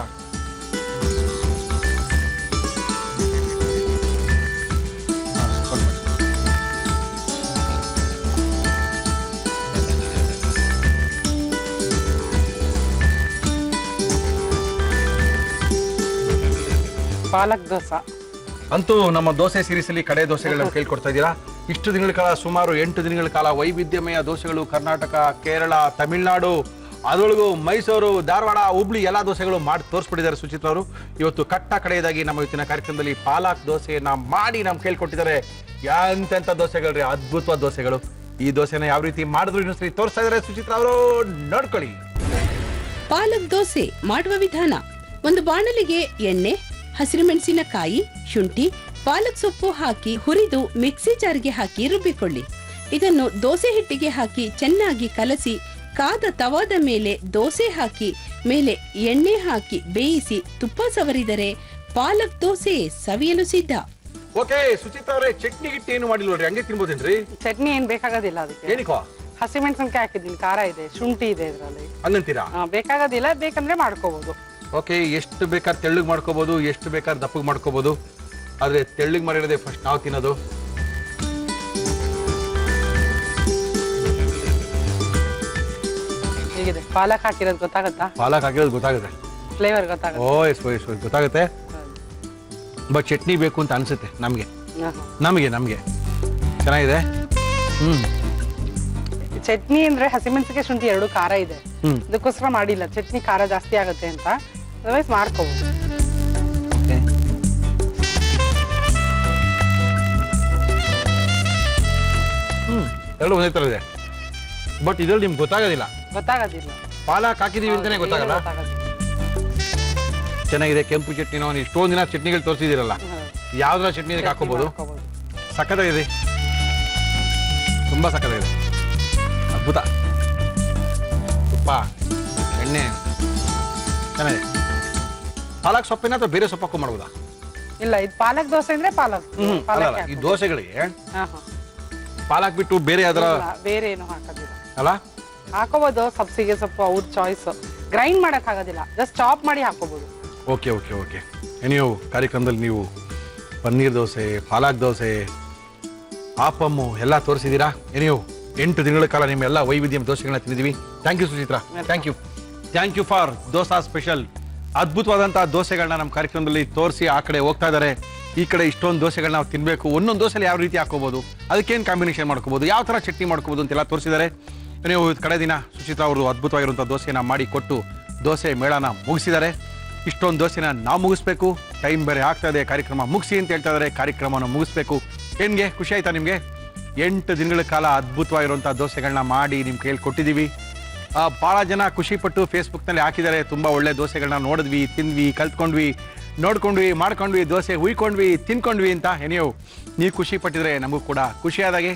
F: ಪಾಲಕ್ ದೋಸೆ
A: ಅಂತೂ ನಮ್ಮ ದೋಸೆ ಸೀರೀಸ್ ಅಲ್ಲಿ ಕಡೆ ದೋಸೆಗಳನ್ನ ಕೇಳ್ಕೊಡ್ತಾ ಇದ್ದೀರಾ. ಇಷ್ಟು ದಿನಗಳ ಕಾಲ, ಸುಮಾರು 8 ದಿನಗಳ ಕಾಲ ವೈವಿಧ್ಯಮಯ ದೋಸೆಗಳು ಕರ್ನಾಟಕ, ಕೇರಳ, ತಮಿಳುನಾಡು, ಅದರೊಳಗೂ ಮೈಸೂರು, ಧಾರವಾಡ, ಹುಬ್ಳಿ ಎಲ್ಲ ದೋಸೆಗಳು ಮಾಡಿ ತೋರಿಸ್ಬಿಟ್ಟಿದ್ದಾರೆ ಸುಚಿತ್ರಾ ಅವರು. ಇವತ್ತು ಕಟ್ಟ ಕಡೆಯದಾಗಿ ನಮ್ಮ ಇವತ್ತಿನ ಕಾರ್ಯಕ್ರಮದಲ್ಲಿ ಪಾಲಕ್ ದೋಸೆಯನ್ನ ಮಾಡಿ ನಮ್ಗೆ ಕೇಳ್ಕೊಟ್ಟಿದ್ದಾರೆ. ಎಂತೆಂಥ ದೋಸೆಗಳ್ರಿ, ಅದ್ಭುತವಾದ ದೋಸೆಗಳು. ಈ ದೋಸೆನ ಯಾವ ರೀತಿ ಮಾಡಿದ್ರು ಇನ್ನೊಂದ್ಸರಿ ತೋರಿಸ್ತಾ ಇದ್ದಾರೆ ಸುಚಿತ್ರಾ ಅವರು, ನೋಡ್ಕೊಳ್ಳಿ.
C: ಪಾಲಕ್ ದೋಸೆ ಮಾಡುವ ವಿಧಾನ: ಒಂದು ಬಾಣಲಿಗೆ ಎಣ್ಣೆ, ಹಸಿರುಮೆಣಸಿನಕಾಯಿ, ಶುಂಠಿ, ಪಾಲಕ್ ಸೊಪ್ಪು ಹಾಕಿ ಹುರಿದು ಮಿಕ್ಸಿ ಜಾರ್ಗೆ ಹಾಕಿ ರುಬ್ಬಿಕೊಳ್ಳಿ. ಇದನ್ನು ದೋಸೆ ಹಿಟ್ಟಿಗೆ ಹಾಕಿ ಚೆನ್ನಾಗಿ ಕಲಸಿ ಕಾದ ತವಾದ ಮೇಲೆ ದೋಸೆ ಹಾಕಿ ಮೇಲೆ ಎಣ್ಣೆ ಹಾಕಿ ಬೇಯಿಸಿ ತುಪ್ಪ ಸವರಿದರೆ ಪಾಲಕ್ ದೋಸೆ ಸವಿಯಲು ಸಿದ್ಧ.
A: ಓಕೆ ಸುಚಿತ್ರಾ ಅವರೇ, ಚಟ್ನಿ ಗಿಟ್ಟಿ ಏನು ಮಾಡಿಲ್ಲ ನೋಡ್ರಿ, ಹಂಗೆ ತಿನ್ಬೋದೇನ್ರಿ?
F: ಚಟ್ನಿ ಏನ್ ಬೇಕಾಗೋದಿಲ್ಲ ಅದಕ್ಕೆ.
A: ಏನಿಕೋ?
F: ಹಸಿಮೆಣಸಿನಕಾಯಿ ಹಾಕಿದ್ದೀನಿ, ಖಾರ ಇದೆ, ಶುಂಠಿ ಇದೆ ಇದರಲ್ಲಿ.
A: ಹಂಗಂತೀರಾ?
F: ಬೇಕಾಗೋದಿಲ್ಲ, ಬೇಕಂದ್ರೆ ಮಾಡ್ಕೋಬಹುದು.
A: ಓಕೆ, ಎಷ್ಟು ಬೇಕಾದ್ರೆ ತೆಳ್ಳಗೆ ಮಾಡ್ಕೋಬಹುದು, ಎಷ್ಟು ಬೇಕಾದ್ರೆ ದಪ್ಪಗೆ ಮಾಡ್ಕೋಬಹುದು. ಆದ್ರೆ ತೆಳ್ಳಗೆ ಮಾಡಿರೋದೇ ಫಸ್ಟ್ ನಾವು ತಿನ್ನೋದು.
F: ಹೇಗಿದೆ ಪಾಲಕ್ ಹಾಕಿರೋದು ಗೊತ್ತಾಗತ್ತಾ?
A: ಪಾಲಕ್ ಹಾಕಿರೋದು ಗೊತ್ತಾಗುತ್ತೆ,
F: ಫ್ಲೇವರ್ ಗೊತ್ತಾಗುತ್ತೆ.
A: ಓ ಎಸ್ ಗೊತ್ತಾಗುತ್ತೆ. ಬಟ್ ಚಟ್ನಿ ಬೇಕು ಅಂತ ಅನ್ಸುತ್ತೆ ನಮಗೆ. ನಮಗೆ ಚೆನ್ನಾಗಿದೆ.
F: ಚಟ್ನಿ ಅಂದ್ರೆ ಹಸಿಮೆಣಸಿಗೆ ಶುಂಠಿ ಎರಡು ಖಾರ ಇದೆ, ಅದಕ್ಕೋಸ್ಕರ ಮಾಡಿಲ್ಲ. ಚಟ್ನಿ ಖಾರ ಜಾಸ್ತಿ ಆಗುತ್ತೆ ಅಂತ, ಅದರ್ವೈಸ್ ಮಾಡ್ಕೋಬಹುದು.
A: ಎರಡು ಒಂದೇ ತರ ಇದೆ, ಬಟ್ ಇದ್ರಲ್ಲಿ ನಿಮ್ಗೆ ಗೊತ್ತಾಗೋದಿಲ್ಲ.
F: ಗೊತ್ತಾಗೋದಿಲ್ಲ,
A: ಪಾಲಕ್ ಹಾಕಿದೀವಿ ಅಂತಾನೆ ಗೊತ್ತಾಗಲ್ಲ. ಚೆನ್ನಾಗಿದೆ ಕೆಂಪು ಚಟ್ನಿನೋ ಇಷ್ಟೊಂದು ದಿನ ಚಟ್ನಿಗಳು ತೋರಿಸಿದಿರಲ್ಲ ಯಾವ್ದಾರ ಚಟ್ನಿ ಹಾಕೋಬಹುದು ಸಕ್ಕತ್ತಾಗಿದೆ ತುಂಬಾ ಸಕ್ಕತ್ತಾಗಿದೆ ಅದ್ಭುತ ತುಪ್ಪ ಎಣ್ಣೆ ಚೆನ್ನಾಗಿದೆ ಪಾಲಕ್ ಸೊಪ್ಪಿನ ಅಥವಾ ಬೇರೆ ಸೊಪ್ಪು ಹಾಕೋ ಮಾಡ್ಬೋದಾ
F: ಇಲ್ಲ ಇದು ಪಾಲಕ್ ದೋಸೆ ಅಂದ್ರೆ ಪಾಲಕ್
A: ಈ ದೋಸೆಗಳಿಗೆ ಪಾಲಕ್ ಬಿಟ್ಟು ಬೇರೆ ಅದರ
F: ಬೇರೆ ಏನು ಹಾಕೋದಿಲ್ಲ
A: ಅಲ್ಲ
F: ಹಾಕೋಬಹುದು ಸಬ್ಸಿಗೆ ಸೊಪ್ಪು ಅವ್ರ ಚಾಯ್ಸ್ ಗ್ರೈಂಡ್ ಮಾಡಕ್ ಆಗೋದಿಲ್ಲ ಜಸ್ಟ್ ಚಾಪ್ ಮಾಡಿ ಹಾಕೋಬಹುದು
A: ಓಕೆ ಓಕೆ ಓಕೆ ನೀವು ಕಾರ್ಯಕ್ರಮದಲ್ಲಿ ನೀವು ಪನ್ನೀರ್ ದೋಸೆ ಪಾಲಕ್ ದೋಸೆ ಆಪಮ್ಮು ಎಲ್ಲ ತೋರಿಸಿದ್ದೀರಾ ನೀವು 8 ದಿನಗಳ ಕಾಲ ನಿಮ್ಮ ಎಲ್ಲ ವೈವಿಧ್ಯ ದೋಸೆಗಳನ್ನ ತಿಂದಿದ್ದೀವಿ thank you Suchitra thank you for dosa special ಅದ್ಭುತವಾದಂತಹ ದೋಸೆಗಳನ್ನ ನಮ್ಮ ಕಾರ್ಯಕ್ರಮದಲ್ಲಿ ತೋರಿಸಿ ಆ ಕಡೆ ಹೋಗ್ತಾ ಇದ್ದಾರೆ ಈ ಕಡೆ ಇಷ್ಟೊಂದು ದೋಸೆಗಳನ್ನ ನಾವು ತಿನ್ನಬೇಕು ಒಂದೊಂದು ದೋಸೆಲಿ ಯಾವ ರೀತಿ ಹಾಕೋಬಹುದು ಅದಕ್ಕೇನು ಕಾಂಬಿನೇಷನ್ ಮಾಡ್ಕೋಬಹುದು ಯಾವ ಥರ ಚಟ್ನಿ ಮಾಡ್ಕೋಬಹುದು ಅಂತೆಲ್ಲ ತೋರಿಸಿದ್ದಾರೆ ನೀವು ಕಡೆ ದಿನ ಸುಚಿತ್ರಾ ಅವರು ಅದ್ಭುತವಾಗಿರುವಂಥ ದೋಸೆನ ಮಾಡಿ ಕೊಟ್ಟು ದೋಸೆ ಮೇಳನ ಮುಗಿಸಿದ್ದಾರೆ ಇಷ್ಟೊಂದು ದೋಸೆನ ನಾವು ಮುಗಿಸ್ಬೇಕು ಟೈಮ್ ಬೇರೆ ಆಗ್ತಾ ಇದೆ ಕಾರ್ಯಕ್ರಮ ಮುಗಿಸಿ ಅಂತ ಹೇಳ್ತಾ ಇದ್ದಾರೆ ಕಾರ್ಯಕ್ರಮನ ಮುಗಿಸ್ಬೇಕು ಏನ್ಗೆ ಖುಷಿ ಆಯ್ತಾ ನಿಮಗೆ 8 ದಿನಗಳ ಕಾಲ ಅದ್ಭುತವಾಗಿರುವಂಥ ದೋಸೆಗಳನ್ನ ಮಾಡಿ ನಿಮ್ಮ ಕೈಯಲ್ಲಿ ಕೊಟ್ಟಿದ್ದೀವಿ ಭಾಳ ಜನ ಖುಷಿಪಟ್ಟು ಫೇಸ್ಬುಕ್ನಲ್ಲಿ ಹಾಕಿದ್ದಾರೆ ತುಂಬ ಒಳ್ಳೆ ದೋಸೆಗಳನ್ನ ನೋಡಿದ್ವಿ ತಿಂದ್ವಿ ಕಲ್ತ್ಕೊಂಡ್ವಿ ನೋಡ್ಕೊಂಡ್ವಿ ಮಾಡ್ಕೊಂಡ್ವಿ ದೋಸೆ ಹುಯ್ಕೊಂಡ್ವಿ ತಿನ್ಕೊಂಡ್ವಿ ಅಂತ ನೀವು ಖುಷಿ ಪಟ್ಟಿದ್ರೆ ನಮಗೂ ಕೂಡ ಖುಷಿಯಾದಾಗೆ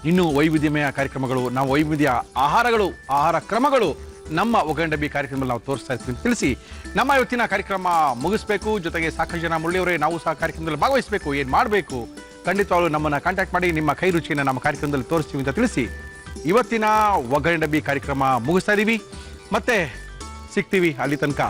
A: ಇನ್ನೂ ವೈವಿಧ್ಯಮಯ ಕಾರ್ಯಕ್ರಮಗಳು ನಾವು ವೈವಿಧ್ಯ ಆಹಾರ ಕ್ರಮಗಳು ನಮ್ಮ ಒಗ್ಗರಣೆ ಡಬ್ಬಿ ಕಾರ್ಯಕ್ರಮದಲ್ಲಿ ನಾವು ತೋರಿಸ್ತಾ ಇರ್ತೀವಿ ತಿಳಿಸಿ ನಮ್ಮ ಇವತ್ತಿನ ಕಾರ್ಯಕ್ರಮ ಮುಗಿಸ್ಬೇಕು ಜೊತೆಗೆ ಸಾಕಷ್ಟು ಜನ ಮುರಳಿಯವರೇ ನಾವು ಸಹ ಕಾರ್ಯಕ್ರಮದಲ್ಲಿ ಭಾಗವಹಿಸಬೇಕು ಏನು ಮಾಡಬೇಕು ಖಂಡಿತವಾಗ್ಲೂ ನಮ್ಮನ್ನು ಕಾಂಟ್ಯಾಕ್ಟ್ ಮಾಡಿ ನಿಮ್ಮ ಕೈ ರುಚಿಯನ್ನು ನಮ್ಮ ಕಾರ್ಯಕ್ರಮದಲ್ಲಿ ತೋರಿಸ್ತೀವಿ ಅಂತ ತಿಳಿಸಿ ಇವತ್ತಿನ ಒಗ್ಗರಣೆ ಡಬ್ಬಿ ಕಾರ್ಯಕ್ರಮ ಮುಗಿಸ್ತಾ ಇದ್ದೀವಿ ಮತ್ತೆ ಸಿಗ್ತೀವಿ ಅಲ್ಲಿ ತನಕ